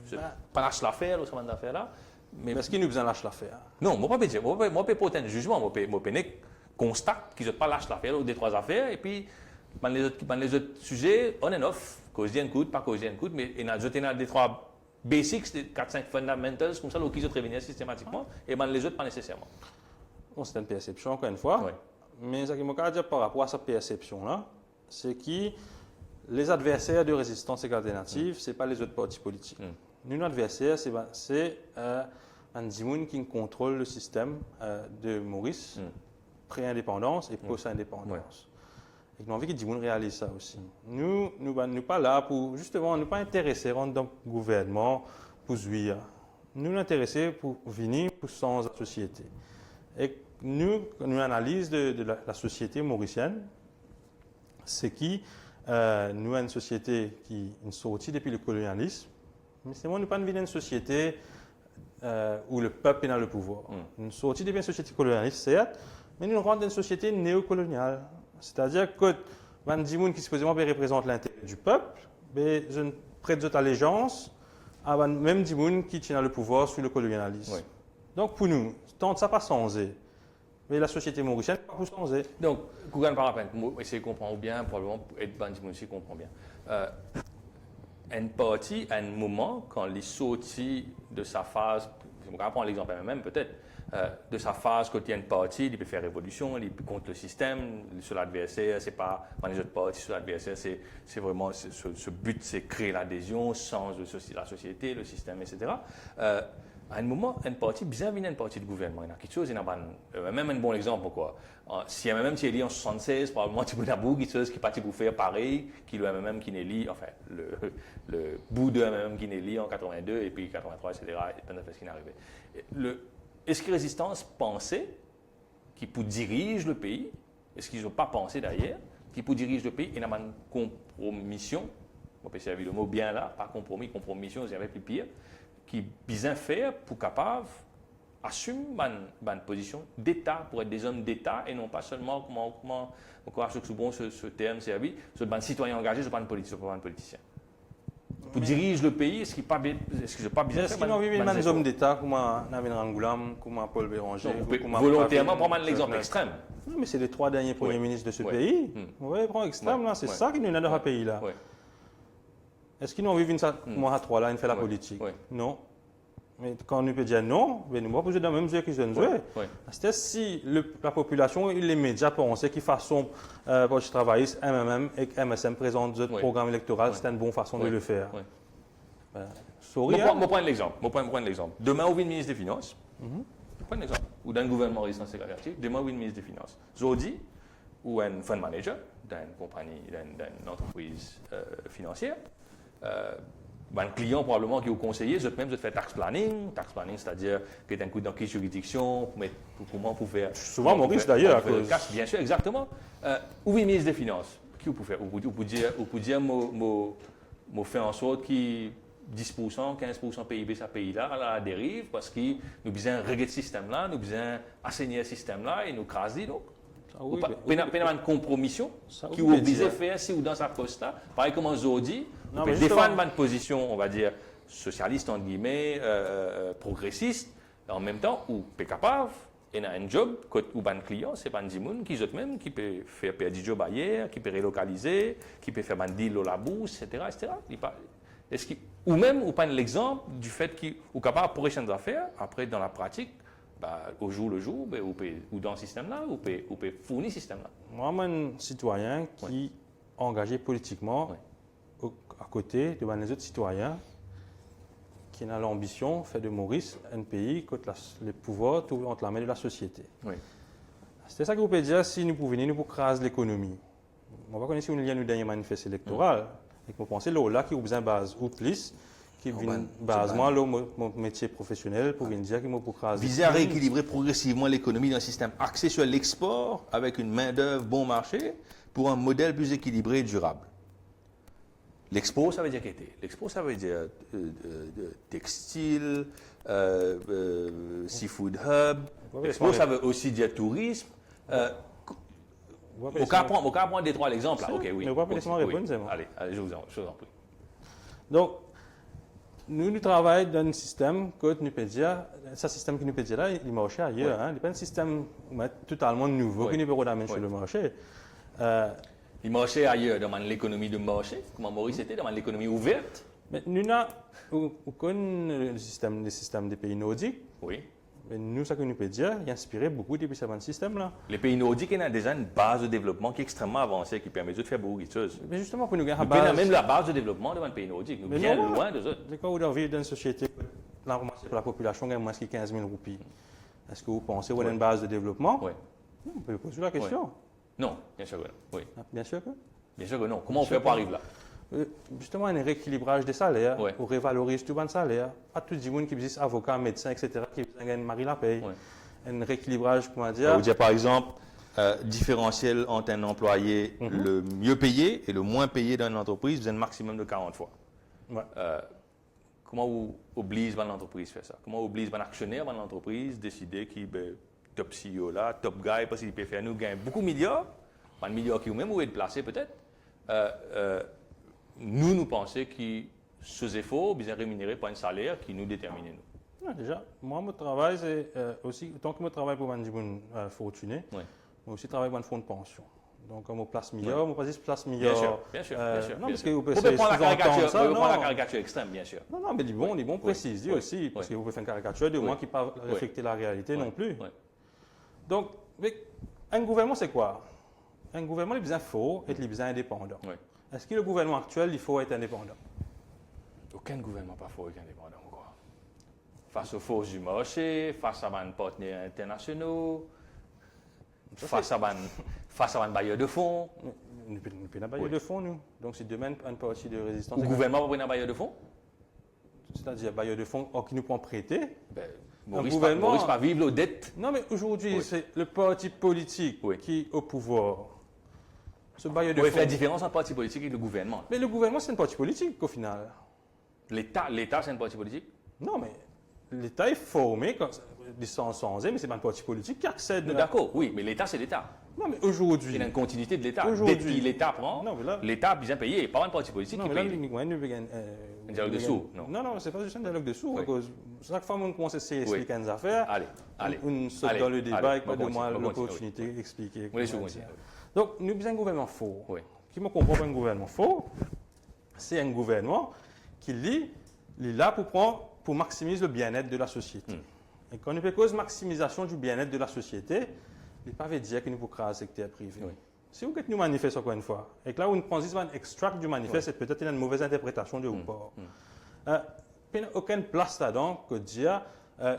Pas lâche l'affaire, le moment d'affaires là. Mais est-ce qu'il nous besoin lâche l'affaire? Non, moi pas dire. Moi pas porter un jugement. Moi constate qu'ils ne pas lâche l'affaire des trois affaires et puis dans les autres sujets, on and off, cause d'un coup, pas cause d'un coup, mais il y a des trois basics, des 4-5 fundamentals, comme ça, qui se reviennent systématiquement, et les autres, pas nécessairement. Bon, c'est une perception, encore une fois. Oui. Mais ce que je veux dire par rapport à cette perception-là, c'est que les adversaires de résistance et alternative, ce n'est pas les autres partis politiques. Nous, notre adversaire, c'est un Dimoun qui contrôle le système de Maurice, pré-indépendance et post-indépendance. Et nous avons envie que Dimoun réalise ça aussi. Nous ne sommes pas là pour, justement, nous pas intéressés dans le gouvernement pour jouir. Nous sommes intéressés pour venir pour sans la société. Et nous analysons de la société mauricienne, c'est qui nous avons une société qui est sortie depuis le colonialisme, mais c'est moi, nous pas une société où le peuple est dans le pouvoir. Une sortie depuis une société colonialiste, certes, mais nous rentrons dans une société néocoloniale. C'est-à-dire que les gens qui supposément représentent l'intérêt du peuple, mais je ne prête d'autres allégeance à même les gens qui tiennent le pouvoir sous le colonialisme. Oui. Donc pour nous, tant ça pas changé. Mais la société mauricienne pas pour changer. Donc, Kougan par rapport, essayer de comprendre bien, probablement, être bandit aussi comprend bien. Un parti, à un moment, quand il est sorti de sa phase, je vais prendre l'exemple même peut-être, de sa phase côté une partie, il peut faire révolution, il peut contre le système, sur l'adversaire, c'est pas dans les autres partis, sur l'adversaire, c'est vraiment ce but, c'est créer l'adhésion, changer la société, le système, etc. À un moment, une partie, bien une partie du gouvernement, il y a quelque chose, il y a même un bon exemple, pourquoi. Si y a même qui est lié en 76, probablement, tu peux avoir quelque chose qui est parti pour faire pareil, qui le même qui n'est lié, enfin, le bout de même qui n'est lié en 82, et puis 83, etc., et plein de choses qui sont arrivées. Est-ce que Résistance pensait qu'il pour diriger le pays, est-ce qu'ils n'ont pas pensé d'ailleurs, qu'il pour diriger le pays, il y a une compromission, on peut servir le mot bien là, pas compromis, compromission, c'est un peu plus pire, qui bien faire pour capable assument une position d'État pour être des hommes d'État et non pas seulement, comment bon ce terme c'est habit, ce ban citoyen engagé, ce pas un politicien. Pour diriger le pays, est-ce qu'il n'est pas bien est-ce qu'il y a des hommes d'État comme Navin Rangoulam, comme Paul Béranger, volontairement prendre l'exemple extrême. Non, mais c'est les 3 derniers premiers ministres de ce pays. Vous voyez, prendre extrême, là, c'est ça qui nous a dans le pays là. Est-ce qu'ils n'ont vu ça, moi à 3 là, ils font la politique? Non. Mais quand on peut dire non, nous ne pouvons pas poser dans la même mesure qu'ils ont joué. C'est si la population et les médias pensaient qu'ils façon Poche travailliste, MMM et MSM présentent notre programme électoral, c'était une bonne façon de le faire. Je vais prendre l'exemple. Demain, on vient ministre des Finances. Je prends un exemple. Ou d'un gouvernement résistance sécuritaire. Demain, on vient ministre des Finances. Aujourd'hui, ou un fund manager d'une compagnie, d'une entreprise financière. Un client probablement qui est au conseiller, je même fait tax planning, c'est-à-dire que tu as un coup dans quelle juridiction, pour faire. Souvent Maurice d'ailleurs. Bien sûr, exactement. Ou le ministre des Finances, qui vous faire, ou pour dire, moi faire en sorte que 10%, 15% PIB ça pays là à la dérive parce que nous besoin régler ce système là, nous besoin assainir ce système là et nous craser donc. Oui, pas une compromission qui vous oblige à faire si ou dans sa poste là. Pareil comme aujourd'hui, vous pouvez défendre une position, on va dire, socialiste, entre guillemets, progressiste, en même temps, ou peut capable, et a un job, ou un client, c'est pas un dimoun qui eux même qui peut faire du job ailleurs, qui peut relocaliser, qui peut faire un deal à la bourse, etc. Ou même, ou pas l'exemple du fait qu'il est capable pour prochaines affaires, après dans la pratique, au jour le jour, ou dans ce système-là, ou peut fournir ce système-là. Moi, je suis un citoyen qui est engagé politiquement à côté de les autres citoyens qui ont l'ambition de faire de Maurice un pays contre les pouvoirs entre la main de la société. C'est ça que vous pouvez dire si nous pouvons venir nous pour craser l'économie. On va connaître si nous avons dernier manifeste électoral et que vous pensez là qui a besoin de base ou plus qui vient basement mon métier professionnel pour venir dire qu'il m'a pour craser. Viser à rééquilibrer progressivement l'économie d'un système axé sur l'export avec une main-d'œuvre bon marché pour un modèle plus équilibré et durable. L'expo, ça veut dire qu'était. L'expo, ça veut dire textile, seafood hub. L'expo, ça veut aussi dire tourisme. Au cas prendre des 3 exemples. Ok, oui. Mais vous pouvez laisser-moi répondre, c'est bon. Allez, je vous en prie. Donc, nous travaillons dans un système que nous peut dire, ce système que nous peut dire là, il marche ailleurs. Il n'est pas un système totalement nouveau qui nous peut ramener sur le marché. Il marchait ailleurs dans l'économie de marché, comme Maurice était, dans l'économie ouverte. Mais nous avons le système des pays nordiques. Oui. Mais nous, ce que nous peut dire, il a inspiré beaucoup depuis ce système-là. Les pays nordiques ont déjà une base de développement qui est extrêmement avancée, qui permet de faire beaucoup de choses. Mais justement, pour nous gagner base... même la base de développement de un pays nordique. Nous sommes bien loin de ça. Quand vous vivez dans une société, la population gagne moins de 15 000 roupies. Est-ce que vous pensez qu'il y a une base de développement? Oui. On peut poser la question. Non, bien sûr que non. Oui. Bien sûr que? Bien sûr que non. Comment on fait pour arriver là? Justement, un rééquilibrage des salaires, on révalorise tout le salaire. Pas tout le monde qui disent avocat, médecin, etc., qui gagne Marie la paye. Un rééquilibrage, comment dire? Vous dire par exemple, différentiel entre un employé le mieux payé et le moins payé dans une entreprise, vous avez un maximum de 40 fois. Comment vous oblige l'entreprise à faire ça? Comment vous oblige un actionnaire dans l'entreprise à décider qui top CEO là, top guy, parce qu'il peut faire nous gagner beaucoup de milliards, pas de milliards qui ou même où être placé peut-être. Nous pensons que ces efforts bien rémunérés par un salaire qui nous détermine nous. Déjà, moi, mon travail, c'est aussi, tant que je travaille pour un gens fortuné, moi aussi travaille pour un fonds de pension. Donc, on place milliard, on passe place milliard. Bien sûr. Non, parce que vous pouvez prendre la caricature extrême, bien sûr. Non, mais du bon préciser aussi, parce que vous pouvez faire une caricature de moi qui ne pas refléter la réalité non plus. Donc, un gouvernement, c'est quoi? Un gouvernement, il a besoin faux et il a besoin indépendant. Est-ce que le gouvernement actuel, il faut être indépendant? Aucun gouvernement pas faux et indépendant. Face aux forces du marché, face à un partenaire international, face à un bailleur de fonds. Nous ne pouvons pas bailleur de fonds, nous. Donc, c'est demain un parti de résistance. Le gouvernement va prendre un bailleur de fonds? C'est-à-dire bailleur de fonds qui nous prend prêter. Maurice pas vivre aux dettes. Non, mais aujourd'hui, c'est le parti politique qui est au pouvoir. Ce bailleur de fonds. Vous faire la différence entre le parti politique et le gouvernement. Mais le gouvernement, c'est un parti politique, au final. L'État, c'est un parti politique? Non, mais l'État est formé. licence sans mais c'est pas un parti politique qui accède. D'accord, oui, mais l'État, c'est l'État. Non, mais aujourd'hui. Il y a une continuité de l'État. Aujourd'hui. Dès que l'État prend, l'État a bien payé, pas un parti politique Non, qui mais là, paye. Un dialogue de sourds, non. Non, c'est pas juste un dialogue de sourds. Oui. Chaque fois qu'on commence à expliquer des affaires, Allez. on saute dans le débat et pas de moi l'opportunité d'expliquer. Donc, nous avons un gouvernement fort. Oui. Qui me comprend pas un gouvernement fort, c'est un gouvernement qui est là pour maximiser le bien-être de la société. Et quand on cause maximisation du bien-être de la société, il ne pas veut dire que nous pouvons créer un secteur privé. Oui. Si vous nous manifestez encore une fois, et que là où on prend un extract du manifeste, c'est peut-être une mauvaise interprétation de vous part. Il n'y a aucune place là-dedans que dire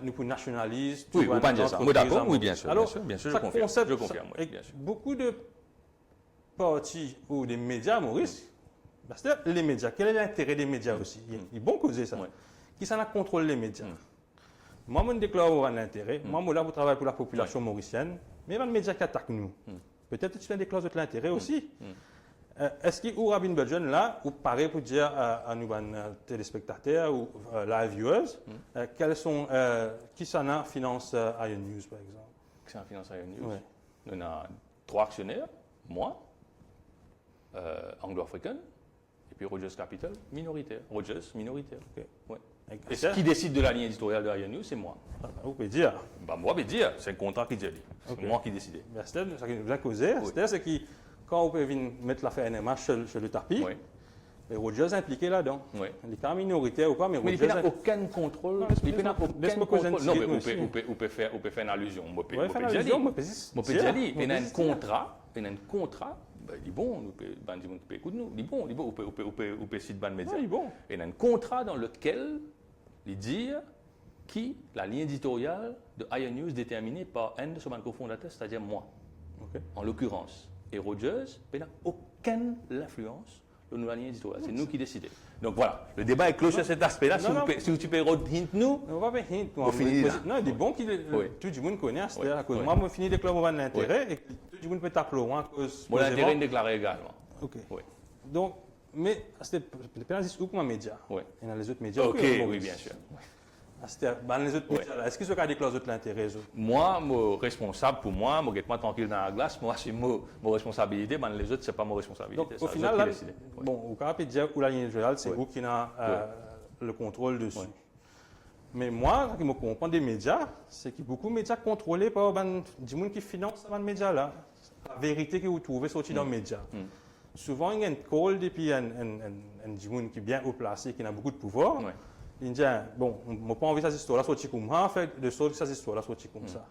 nous pouvons nationaliser tout. Oui, vous pas dire ça. Moi d'accord, oui, bien sûr. Alors, bien sûr, je confirme. Oui, bien sûr. Beaucoup de partis ou des médias, Maurice, c'est-à-dire les médias, quel est l'intérêt des médias aussi? Il est bon causer ça. Qui s'en a contrôlé les médias? Moi, je déclare un intérêt. Moi, je là pour travailler pour la population mauricienne. Mais il y a des médias qui attaquent nous. Peut-être que tu fais des clauses de l'intérêt aussi. Est-ce qu'il y aura une jeune là, ou pareil pour dire à nos téléspectateurs ou live viewers, qui s'en a finance Iron News, par exemple? Qui s'en finance Iron News? On a 3 actionnaires, moi, Anglo-African, et puis Rogers Capital, minoritaire. Rogers, minoritaire. Okay. Ouais. Et ce qui décide de la ligne éditoriale de Iron News, c'est moi. Vous pouvez dire. Moi, je peux dire, c'est un contrat qui dit. C'est moi qui décide. C'est ça qui nous a causé. C'est que quand on peut venir mettre l'affaire NMH sur le tapis, et Rogers est impliqué là-dedans. Il est quand même minoritaire ou pas, mais Rogers. Mais il n'a aucun contrôle. Il n'a aucun contrôle. Non, mais on peut faire une allusion. On peut dire. Il y a un contrat. Il y a un contrat. Il dit bon, nous peut écouter nous. Il dit bon, on peut citer ban média. Il y a un contrat dans lequel il dit qui la ligne éditoriale de Iron News déterminée par un de ses cofondateurs, c'est-à-dire moi, en l'occurrence. Et Rogers n'a aucune influence sur la ligne éditoriale. C'est nous qui décidons. Donc voilà, le débat est clos sur cet aspect-là. Si tu peux hint nous, on va pas hint. Non, il est bon que tout le monde connaît. Moi, je finis de déclarer l'intérêt et tout le monde peut t'appeler. Mon intérêt est déclaré également. Ok. Donc, mais c'est pas juste où média. Oui. Il y a les autres médias. Ok, oui, bien sûr. Les autres médias, est-ce qu'ils sont des clauses de l'intérêt? Moi, responsable pour moi, je suis tranquille dans la glace, moi, c'est ma responsabilité, mais les autres, ce n'est pas ma responsabilité. Donc, au final, là, bon, on peut dire que la ligne éditoriale, c'est vous qui avez le contrôle dessus. Mais moi, ce qui me comprend des médias, c'est que beaucoup de médias contrôlés par des gens qui financent ces médias-là. La vérité que vous trouvez sortie dans les médias. Souvent, il y a une call et puis un gens qui est bien haut placé, qui a beaucoup de pouvoir. Il dit, bon, on n'a pas envie de cette histoire-là sortir comme ça, fait de sorte que cette histoire-là sortir comme ça.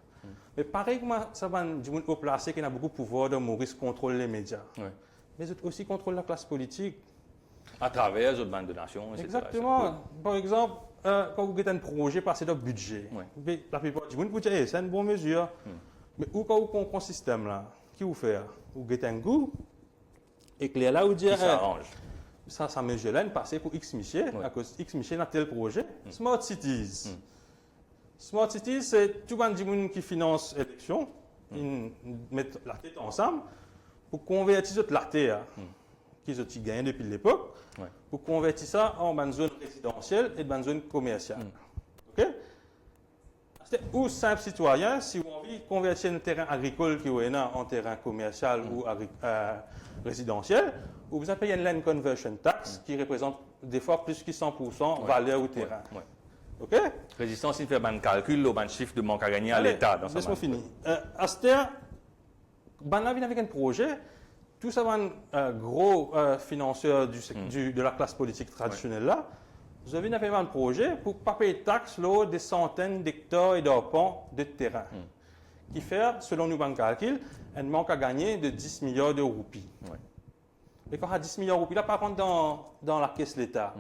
Mais pareil, ça va des gens haut placé qui a beaucoup de pouvoir de Maurice contrôle les médias. Mais ils aussi contrôlent la classe politique. À travers les autres bandes de nations, etc. Exactement. Par exemple, quand vous avez un projet passé dans le budget, la plupart du monde vous dit, c'est une bonne mesure. Mais où quand vous avez un système là, qui vous fait? Vous avez un goût, et que là, vous dites, ça me gêne passer pour X Miché, à cause X Miché a tel projet. Smart Cities. Smart Cities, c'est tout le monde qui finance l'élection, ils mettent la tête ensemble pour convertir la terre qu'ils ont gagné depuis l'époque, pour convertir ça en une zone résidentielle et une zone commerciale. OK? Ou simple citoyen, si vous avez envie de convertir un terrain agricole qui est en terrain commercial ou résidentiel, vous avez payé une land conversion tax qui représente des fois plus que 100% valeur au terrain. OK? Résistance, il fait un calcul, un chiffre de manque à gagner à l'État. Laisse-moi finir. À ce terre, avec un projet, tout ça va un gros financeur de la classe politique traditionnelle là. Vous avez un projet pour ne pas payer de taxes là, des centaines d'hectares et d'arpents de terrain. Qui fait, selon nos banques calcul, un manque à gagner de 10 milliards de roupies. Et quand on a 10 milliards de roupies, là, par contre, dans la caisse de l'État,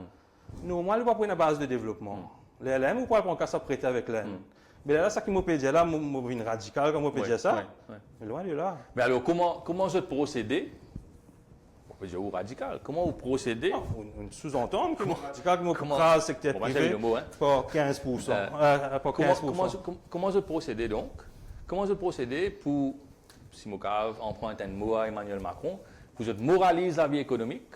normalement, on va prendre une base de développement. Les LM, on ne peut pas s'apprêter avec l'N. Mais là, ça qui m'a dit là, je suis radical, comme on peut dire ça. Mais loin de là. Mais alors, comment je procéder? On peut dire radical. Comment vous procédez? On sous-entend que radical, comme on secteur privé, pour 15%. Comment je procédais donc? Comment je procédais pour, si je emprunte un mot à Emmanuel Macron, pour que je moralise la vie économique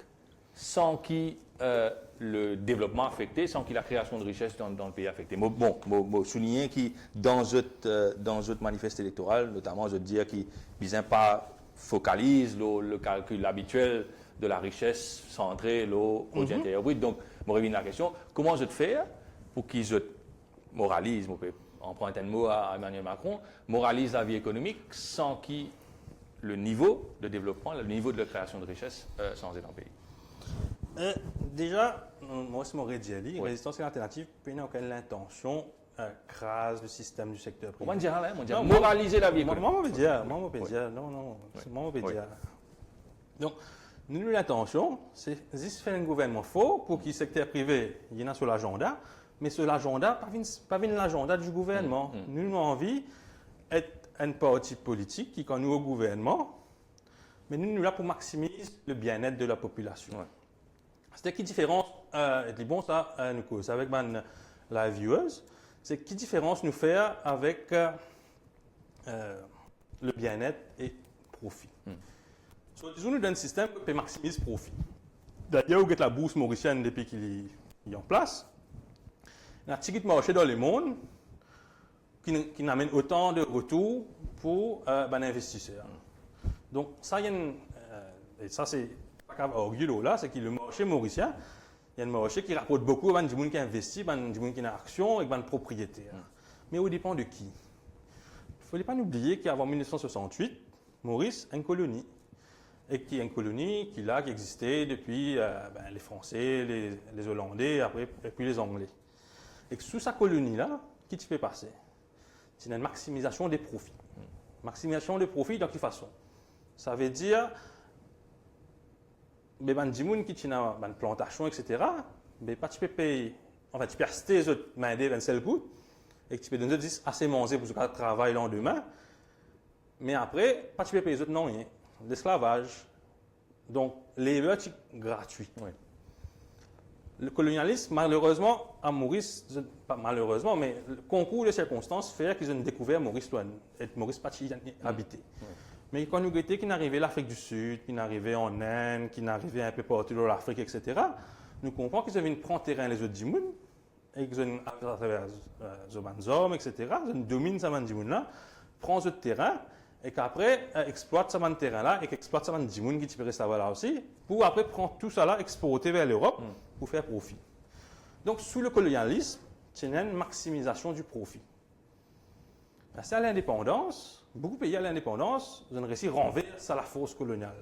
sans qu'il le développement affecté sans qu'il y ait la création de richesse dans le pays affecté. Bon, souligner que dans notre manifeste électoral, notamment, je veux dire qu'ils ne pas focalise le calcul habituel de la richesse centrée au produit intérieur brut. Donc, je reviens à la question, comment je te fais pour qu'ils moralisent, emprunter un mot à Emmanuel Macron, moralise la vie économique sans que le niveau de développement, le niveau de la création de richesse change dans le pays. Déjà, moi, c'est mon dit, résistance alternative, puis n'a aucune intention crase le système du secteur privé. On va dire, moraliser la vie économique. Moi, je vais dire. Donc, nous, l'intention, c'est de faire un gouvernement faux pour que le secteur privé, il y en a sur l'agenda, mais sur l'agenda, pas l'agenda du gouvernement. Nous avons envie d'être un parti politique qui, quand nous au gouvernement, mais nous là pour maximiser le bien-être de la population. Ouais. C'est qui différence, bon ça, nous cause avec la vieweuse, c'est qui différence nous faire avec le bien-être et profit. Disons, nous donne un système qui peut maximiser le profit. D'ailleurs, vous la bourse mauricienne depuis qu'il est en place. Il y a un petit marché dans le monde qui amène autant de retours pour les investisseurs. Donc, ça, et ça c'est pas grave orgueilleux là, c'est que le marché mauricien, il y a un marché qui rapporte beaucoup à des gens qui investissent, des gens qui ont action et des propriétaires. Mais au dépend de qui? Il ne faut pas oublier qu'avant 1968, Maurice a une colonie. Et qui est une colonie qui existait depuis les Français, les Hollandais, après, et puis les Anglais. Et que sous sa colonie-là, qu'est-ce qui peut passer? C'est une maximisation des profits. Maximisation des profits, de quelle façon? Ça veut dire, des gens qui ont une plantation, etc., mais pas tu peux payer, enfin, tu peux acheter les autres main-d'œuvre un seul coup, et que tu peux donner assez manger pour ce qu'on travaille le lendemain, mais après, pas tu peux payer les autres non rien. L'esclavage. Donc, les beurs gratuits. Oui. Le colonialisme, malheureusement, à Maurice, pas malheureusement, mais le concours de circonstances fait qu'ils ont découvert Maurice, et Maurice pas habité. Oui. Mais quand nous étions, qui n'arrivait l'Afrique du Sud, qui n'arrivait en Inde, qui n'arrivait un peu partout dans l'Afrique, etc., nous comprenons qu'ils avaient prendre terrain les autres djimoun, et qu'ils ont, à travers les hommes, etc., ils dominent ces djimoun-là, prennent ce terrain, et qu'après, exploite ce terrain-là, et qu'exploite ce djimoun qui peut rester là aussi, pour après prendre tout ça là, exporter vers l'Europe, pour faire profit. Donc, sous le colonialisme, c'est une maximisation du profit. C'est à l'indépendance, beaucoup de pays à l'indépendance, ils ont réussi à renverser la force coloniale.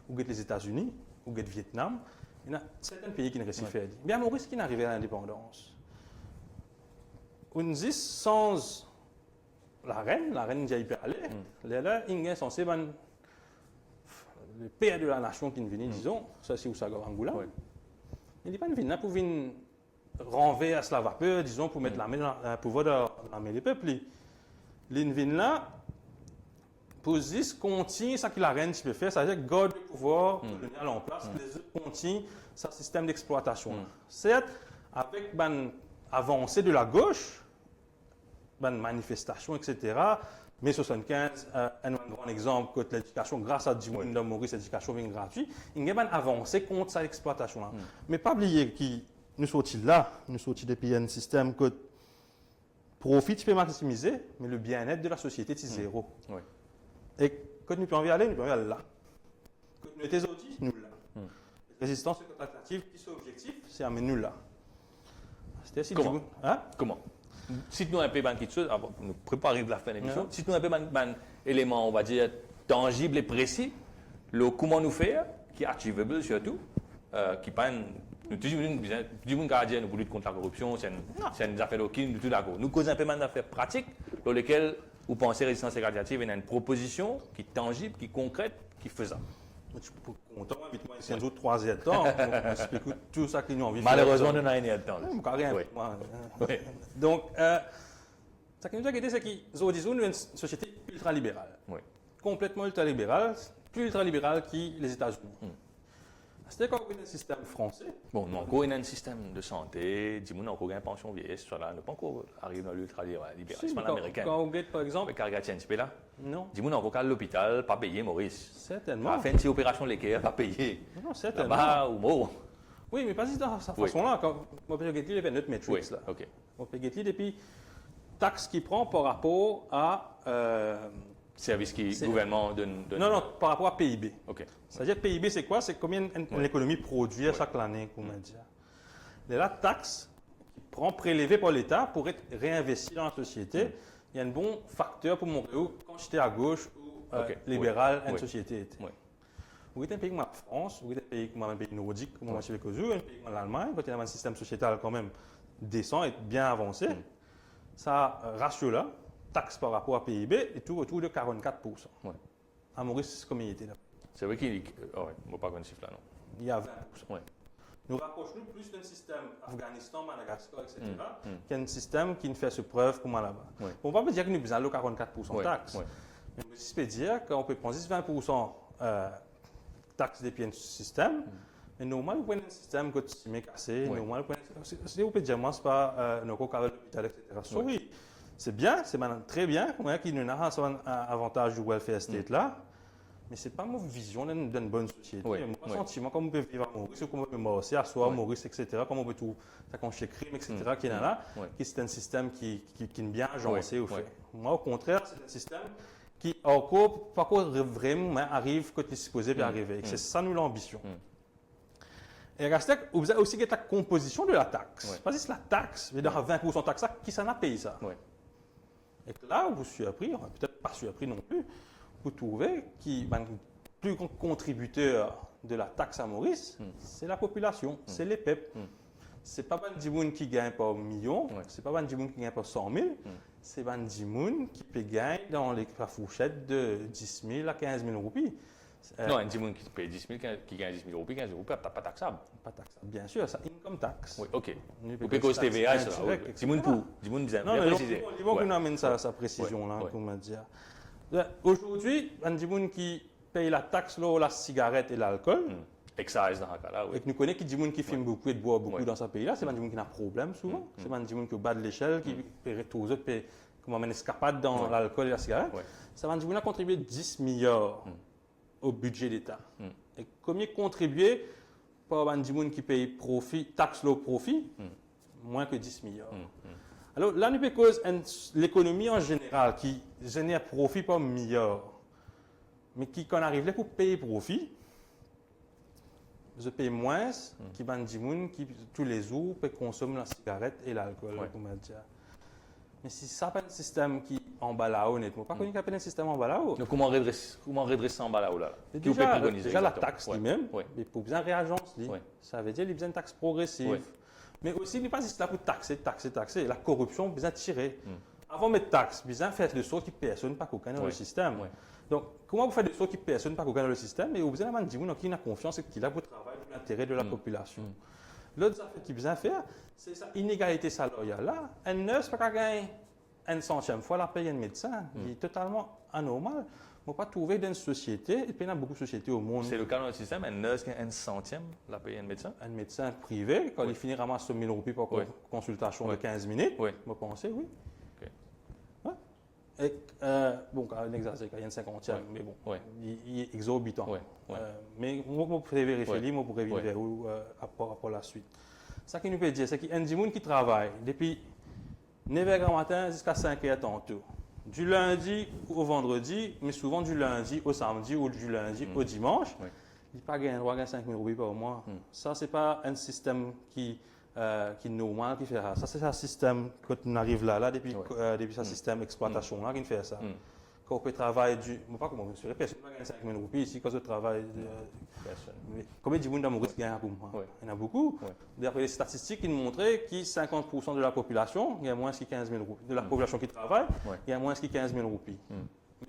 Ou les États-Unis, ou le Vietnam, il y a certains pays qui ont réussi à faire. Bien, Maurice qui est arrivé à l'indépendance. On dit sans la reine d'y aller, là, il est censé le père de la nation qui vient, disons, ça c'est Oussaga Angoula. Il n'est pas venu là pour venir renverser la vapeur, disons, pour mettre la main dans le pouvoir de la main des peuples. Il vient là pour dire continue ça que la reine peut faire, c'est-à-dire garde le pouvoir colonial en place, les autres continuent ce système d'exploitation. Certes, avec l'avancée de la gauche, manifestations, etc. Mais 75, un grand exemple, que l'éducation, grâce à Dimoun de Maurice, l'éducation vient gratuite, il y a une avancée contre cette exploitation-là. Mais pas oublier que nous sommes là, nous sommes depuis un système que profit peut maximiser, mais le bien-être de la société est zéro. Et quand nous pouvons y aller, nous pouvons y aller là. Quand nous sommes outils, nous là. Résistance alternative, qui sont objectifs, c'est amener nous là. Comment? Comment? Cite-nous un peu quelque chose, nous préparer de la fin de l'émission, cite-nous un peu un élément, on va dire, tangible et précis, le comment nous faire, qui est achievable surtout, qui pas nous disons gardien nous lutter contre la corruption, c'est une affaire de nous tout d'accord. Nous causons un peu d'affaires pratiques dans lesquelles vous pensez résistance alternative, il y a une proposition qui est tangible, qui est concrète, qui est faisable. Tu peux compter, vite-moi, c'est un autre 3 heures de temps. On explique tout ça qu'ils ont envie de faire. Malheureusement, on a une heure de temps. Donc, ce qui nous a guidé, c'est qu'ils ont dit une société ultralibérale. Complètement ultralibérale, plus ultralibérale que les États-Unis. C'était quand on a un système français. Bon, nous avons un système de santé, nous avons encore une pension vieillesse, nous n'avons pas encore arrivé dans l'ultralibéralisme américain. Quand on par exemple. Là. Non. Nous avons encore l'hôpital, pas payé, Maurice. Certainement. On a fait une petite opération l'équerre, pas payé. Non, certainement. Là-bas, ou mot. Oui, mais pas de cette façon-là. Quand on peut regarder les notre matrix Oui, là. ok. On peut regarder depuis taxe qu'il prend par rapport à Service qui le gouvernement donne. non, par rapport à PIB. Ok. C'est-à-dire PIB, c'est quoi? C'est combien l'économie produit à chaque année, comme on dit. Et la taxe qui prend prélevée par l'État pour être réinvestie dans la société, il y a un bon facteur pour montrer où, quand j'étais à gauche ou libéral, une société était. Vous êtes un pays comme la France, vous êtes un pays comme un pays nordique, comme un pays comme l'Allemagne, quand il y a un système sociétal quand même décent et bien avancé, ça ratio-là, taxe par rapport à PIB, est tout autour de 44%. À Maurice, comme il était là. C'est vrai qu'il ne va pas connaître ce chiffre là, non. Il y a 20%. Nous rapprochons plus d'un système Afghanistan, Madagascar, etc., qu'un système qui ne fait ses preuves comme là-bas. On va pas dire que nous avons 44% de taxes. Mais je peux dire qu'on peut prendre 20% taxes depuis un système. Mais normalement, vous prenez un système qui est cassé. Normalement, vous pouvez dire, moi, ce n'est pas nos cas l'hôpital, etc. Sorry. C'est bien, c'est très bien, qu'il nous a un avantage du welfare state là. Mais ce n'est pas ma vision d'une bonne société. Mon sentiment, comme on peut vivre à Maurice, comme on peut marcher à soi, Maurice, etc., comme on peut tout, ça qu'on chez crime, etc., qui est là, qui c'est un système qui est bien agencé au fait. Moi, au contraire, c'est un système qui, encore, pas vraiment arrive quand il est supposé bien arriver. C'est ça, nous, l'ambition. Et reste, vous avez aussi la composition de la taxe. Parce que c'est la taxe, mais dans 20% de taxe, qui s'en a payé ça? Et là, vous surpris, peut-être pas surpris non plus, vous trouvez que le plus grand contributeur de la taxe à Maurice, c'est la population, c'est les peuples. Ce n'est pas Bandimoun qui gagne par millions, ce n'est pas Bandimoun qui gagne par 100 000, c'est Bandimoun qui peut gagner dans la fourchette de 10 000 à 15 000 roupies. Non, un Bandimoun qui paye 10 000, qui gagne 10 000 roupies, 15 000 roupies, pas taxable. Pas taxable, bien sûr, c'est income tax. Oui, ok. Vous payez cause TVA, ça. Bandimoun bien précisé. Il faut qu'on amène sa précision-là, comment dire. Aujourd'hui, Bandimoun qui paye la taxe là, la cigarette et l'alcool. Excise dans ce cas-là, oui. Et que nous connaissons qui dit qui fume beaucoup et boit beaucoup dans ce pays-là, c'est Bandimoun qui a un problème souvent. C'est Bandimoun qui est au bas de l'échelle, qui paierait tous les autres, comme on une escapade dans l'alcool et la cigarette. C'est Bandimoun a contribué 10 milliards au budget d'État. Et combien contribué par Bandimoun qui paye profit, taxe low profit, moins que 10 milliards. Alors là, nous cause l'économie en général qui génère profit par milliard, mais qui, quand on arrive là pour payer profit, je paye moins que Bandimoun qui, tous les jours, peut consommer la cigarette et l'alcool, comment dire. Mais si ça pas un système qui emballe là, honnêtement, pas connu qu'il y a un système emballe là. Donc comment redresser en bas là? Déjà la taxe lui-même, mais pour bien réagence, ça veut dire qu'il y a besoin de taxe progressive. Mais aussi, il n'est pas juste là pour taxer. La corruption, besoin de tirer. Avant de mettre taxe, besoin de faire de sorte que personne pas qu'aucun dans le système. Donc, comment vous faites de sorte que personne pas qu'aucun dans le système? Et vous besoin de dire qu'il a confiance et qu'il a pour travailler pour l'intérêt de la population. L'autre affaire qu'il besoin de faire, c'est cette inégalité salariale là. Un nurse pas gagner une centième fois la paye un médecin. Il est totalement anormal. On ne peut pas trouver dans une société, et puis il y a beaucoup de sociétés au monde. C'est le cas dans le système, un nurse qui a un centième la paye un médecin? Un médecin privé, quand il finit ramasser 1 000 roupies pour consultation de 15 minutes, on va penser, oui. Et, bon, quand on exagère, il y a une cinquantième, mais bon, il est exorbitant. Mais on pourrait vérifier, on pourrait vérifier pour la suite. Ce qui nous peut dire, c'est qu'il y a des gens qui travaillent depuis 9h matin jusqu'à 5h tantôt. Du lundi au vendredi, mais souvent du lundi au samedi ou du lundi au dimanche. Il n'y a pas gagné 5 000 roupies par mois. Ça, ce n'est pas un système qui est normal qui fait ça. Ça, c'est un système, quand on arrive là depuis ce système d'exploitation là, qui fait ça. Quand on peut travailler du. Je ne sais pas comment je suis personne ne gagne 5 000 roupies ici quand je travaille. Combien de gens dans Maurice gagnent pour moi? Il y en a beaucoup. D'après les statistiques, ils montraient que 50% de la population gagne moins que 15 000 roupies. De la population qui travaille, gagne moins que 15 000 roupies. Mais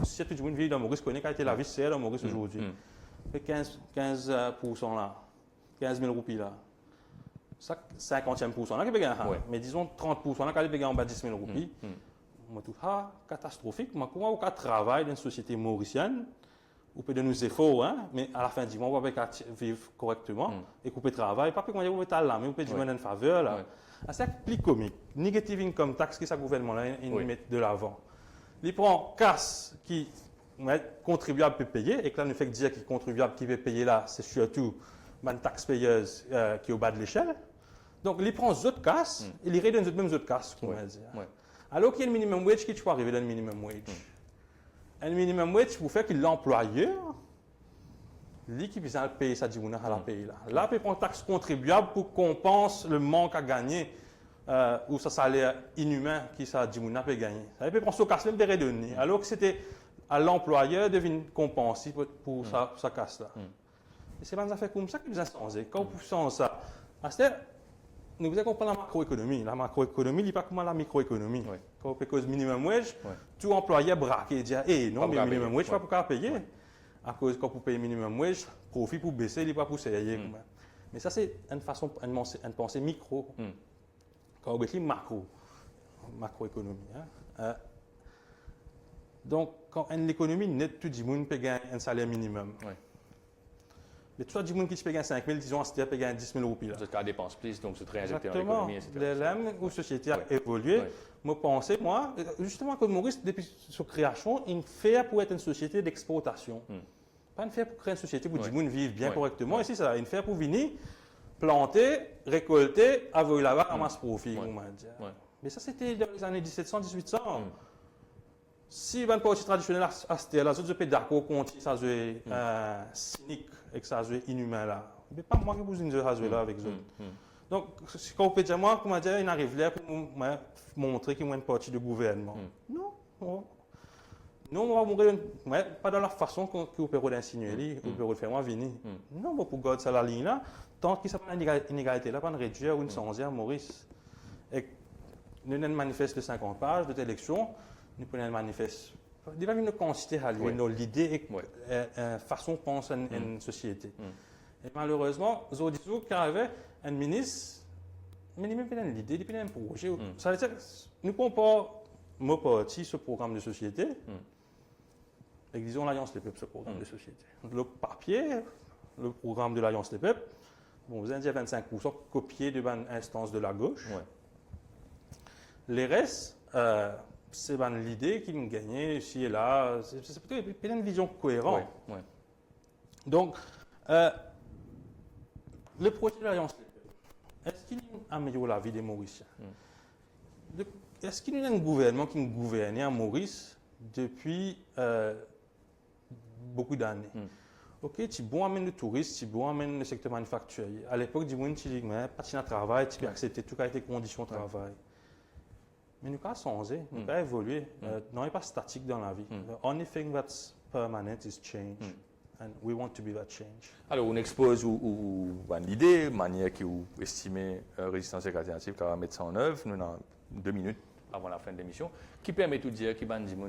si tout le monde vit dans Maurice, connaît quelle était la vie chère dans Maurice aujourd'hui. 15% là, 15 000 roupies là. Ça, 50e% là qui peut gagner. Mais disons 30% là qui peut gagner en bas de 10 000 roupies. Je trouve ça catastrophique. Comment on travaille dans une société mauricienne, on peut donner nos efforts, mais à la fin du mois, on peut vivre correctement et couper le travail. Pas que on peut être là, mais on peut dire une faveur. Là. C'est plus comique. Negative income tax, que ce gouvernement-là met de l'avant. Il prend casse qui contribuable peut payer, et que là, le fait de dire qu'il contribuable qui peut payer là, c'est surtout une taxe payeuse qui est au bas de l'échelle. Donc, il prend d'autres casses et il redonne les mêmes autres casses, qu'on va dire. Alors qu'il y a un minimum wage qui peut arriver dans le minimum wage. Un minimum wage pour faire que l'employeur, lui qui vient payer ça, dit à la payer là. Là, il prend une taxe contribuable pour compenser le manque à gagner ou ça salaire inhumain qui ça dit peut gagner. Ça peut prendre ce casse même de redonner. Alors que c'était à l'employeur de venir compenser pour sa casse là. Et c'est pas des affaires comme ça qui nous a changé. Quand vous changez ça, nous vous comprenons la macroéconomie. La macroéconomie, il n'est pas comme la microéconomie. Quand vous payez minimum wage, tout employeur braque et dit non, mais minimum wage, pas pour payer. À cause quand vous payez minimum wage, profit pour baisser, il n'est pas pour s'ayer. Mais ça, c'est une façon, une pensée micro. Quand vous dit macroéconomie. Donc, quand l'économie nette, tout le monde peut gagner un salaire minimum. Mais toi, du monde qui peut gagner 5 000, disons, c'est peut gagner 10 000 euros. C'est qu'à dépense plus, donc c'est réinjecté dans l'économie, etc. Exactement. Où la société a évolué, moi, pensais, justement, que Maurice, depuis sa création, il fait pour être une société d'exportation. Pas une fait pour créer une société où du monde vive bien correctement. Ici, ça, une fait pour venir planter, récolter, avoir là-bas, ramasser profit, on va dire. Mais ça, c'était dans les années 1700-1800. Si une partie traditionnelle à cette là, je suis d'accord contre ça, c'est cynique et que ça, c'est inhumain là. Mais pas moi qui vous dis ça, là avec eux. Donc, quand vous dites moi, comment dire, il arrive là pour montrer qu'il y a une partie du gouvernement. Non, on va mourir, pas dans la façon que vous pouvez l'insinuer, vous pouvez le faire venir. Non, pour garder ça la ligne là, tant qu'il n'y a pas d'inégalité là, pas de réduire ou une changer, Maurice. Et nous avons un manifeste de 50 pages d'élection. Nous prenons un manifeste. Il va nous considérer à l'idée et la façon de penser une société. Et malheureusement, nous disons qu'il y avait un ministre, mais il n'a même pas l'idée, il n'a pas un projet. Ça veut dire nous ne prenons pas mon parti ce programme de société. Et disons l'Alliance des peuples, ce programme de société. Le papier, le programme de l'Alliance des peuples, bon, vous avez dit 25% copié de l'instance de la gauche. Les restes, c'est l'idée qui nous gagnait ici et là. C'est peut-être une vision cohérente. Donc, le projet de l'Alliance des peuples, est-ce qu'il améliore la vie des Mauriciens? Est-ce qu'il y a un gouvernement qui gouverne à Maurice depuis beaucoup d'années? Ok, tu bon amène le tourisme, tu bon amène le secteur manufacturier. À l'époque, du monde, tu dis, pas de travail, tu peux accepter toutes les conditions de travail. Mais nous avons changé, nous avons évolué. Nous n'est pas statique dans la vie. The only thing that's permanent is change. And we want to be that change. Alors, on expose l'idée, manière que vous estimez résistance alternative, qu'on va mettre ça en œuvre. Nous avons 2 minutes avant la fin de l'émission, qui permet de dire qu'il y a des gens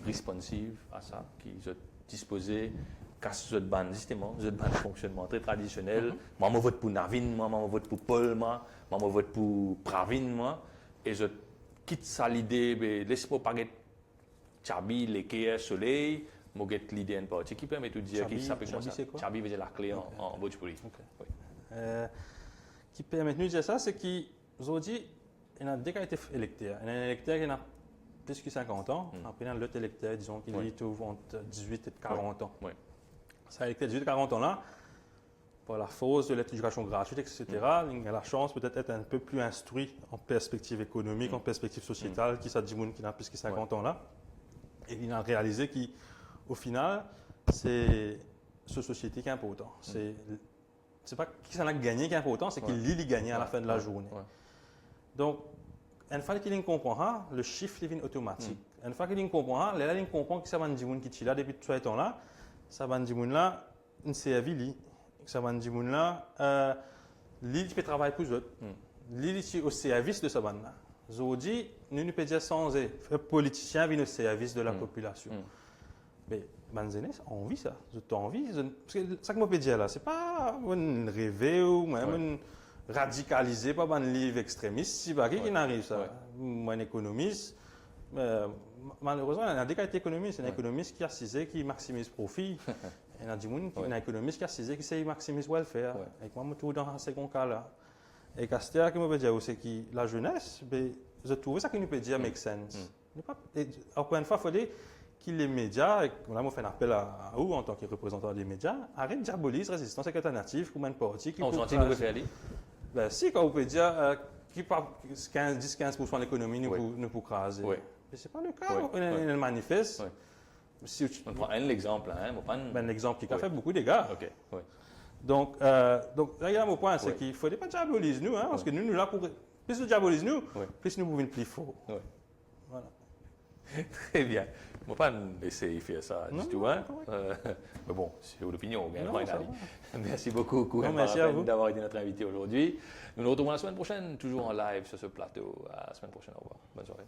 responsifs à ça, qui sont disposés à ce justement, ce fonctionnement très traditionnel. Moi, je vote pour Navin, moi, je vote pour Paul, moi, je vote pour Pravin, moi, et je quitte ça l'idée, laisse-moi pas être Chabi, l'équerre, soleil, je get l'idée en partie, qui permet de dire qu'il s'appelle comme ça. Chabi veut dire la clé en Bhojpuri. Qui permet de dire ça, c'est qu'aujourd'hui, il y a des été électeurs. Il y a un électeur qui a plus que 50 ans. Après, il y a l'autre électeur, disons, qui est entre 18 et 40 ans. Ça électeur de 18 et 40 ans là, par la force de l'éducation gratuite, etc., il a la chance peut-être d'être un peu plus instruit en perspective économique, en perspective sociétale, qui ça dit qui a plus que 50 ans là. Et il a réalisé qu'au final, c'est cette société qui est important. C'est pas qui s'en a gagné qui est important, c'est qu'il lit gagner à la fin de la journée. Donc, une fois qu'il comprend, le chiffre est automatique. Une fois qu'il comprend, il comprend que ça va dire qui est là depuis tout ce temps-là, ça va dire là, une CAV, ça va dire là, il peut travailler pour eux autres. Il est au service de ce bande-là. Aujourd'hui, nous ne pouvons dire sans les politiciens viennent au service de la population. Mais Banzene, on vit ça. J'ai envie. Parce que ça que je peux dire là, c'est pas un rêve ou même radicalisé par un livre extrémiste. C'est pas qui n'arrive ça. Moi, un économiste. Malheureusement, il y a des cas d'économiste. C'est un économiste qui a cisé, qui maximise profit. Il y a des gens qui un économiste qui a cisé, qui sait maximiser welfare. Et moi, je trouve dans ce cas-là. Et Castéa, qui me peut dire aussi que la jeunesse, je trouve ça qui nous peut dire make sense. Encore une fois, il faut dire que les médias, et là, on fait un appel à vous en tant que représentant des médias, arrêtez de diaboliser résistance alternative comme une partie qui... On s'en tient, nous faire aller. Ben, si, quand vous pouvez dire qui par 10-15% de l'économie nous pour craser. Oui. Mais ce n'est pas le cas. Oui. On manifeste. Oui. Si On prend un exemple. Hein, on prend ben, l'exemple qui a Oui. fait beaucoup de dégâts. OK. Oui. Donc, là, mon point, c'est qu'il ne faudrait pas diaboliser nous, hein, parce que nous là pour... Plus nous diabolise nous, plus nous pouvons être plus fort. Oui. Voilà. Très bien. On ne va pas laisser faire ça du tout. Hein. Mais bon, c'est l'opinion. Merci beaucoup, Kouem, d'avoir été notre invité aujourd'hui. Nous nous retrouvons la semaine prochaine, toujours en live sur ce plateau. À la semaine prochaine. Au revoir. Bonne soirée.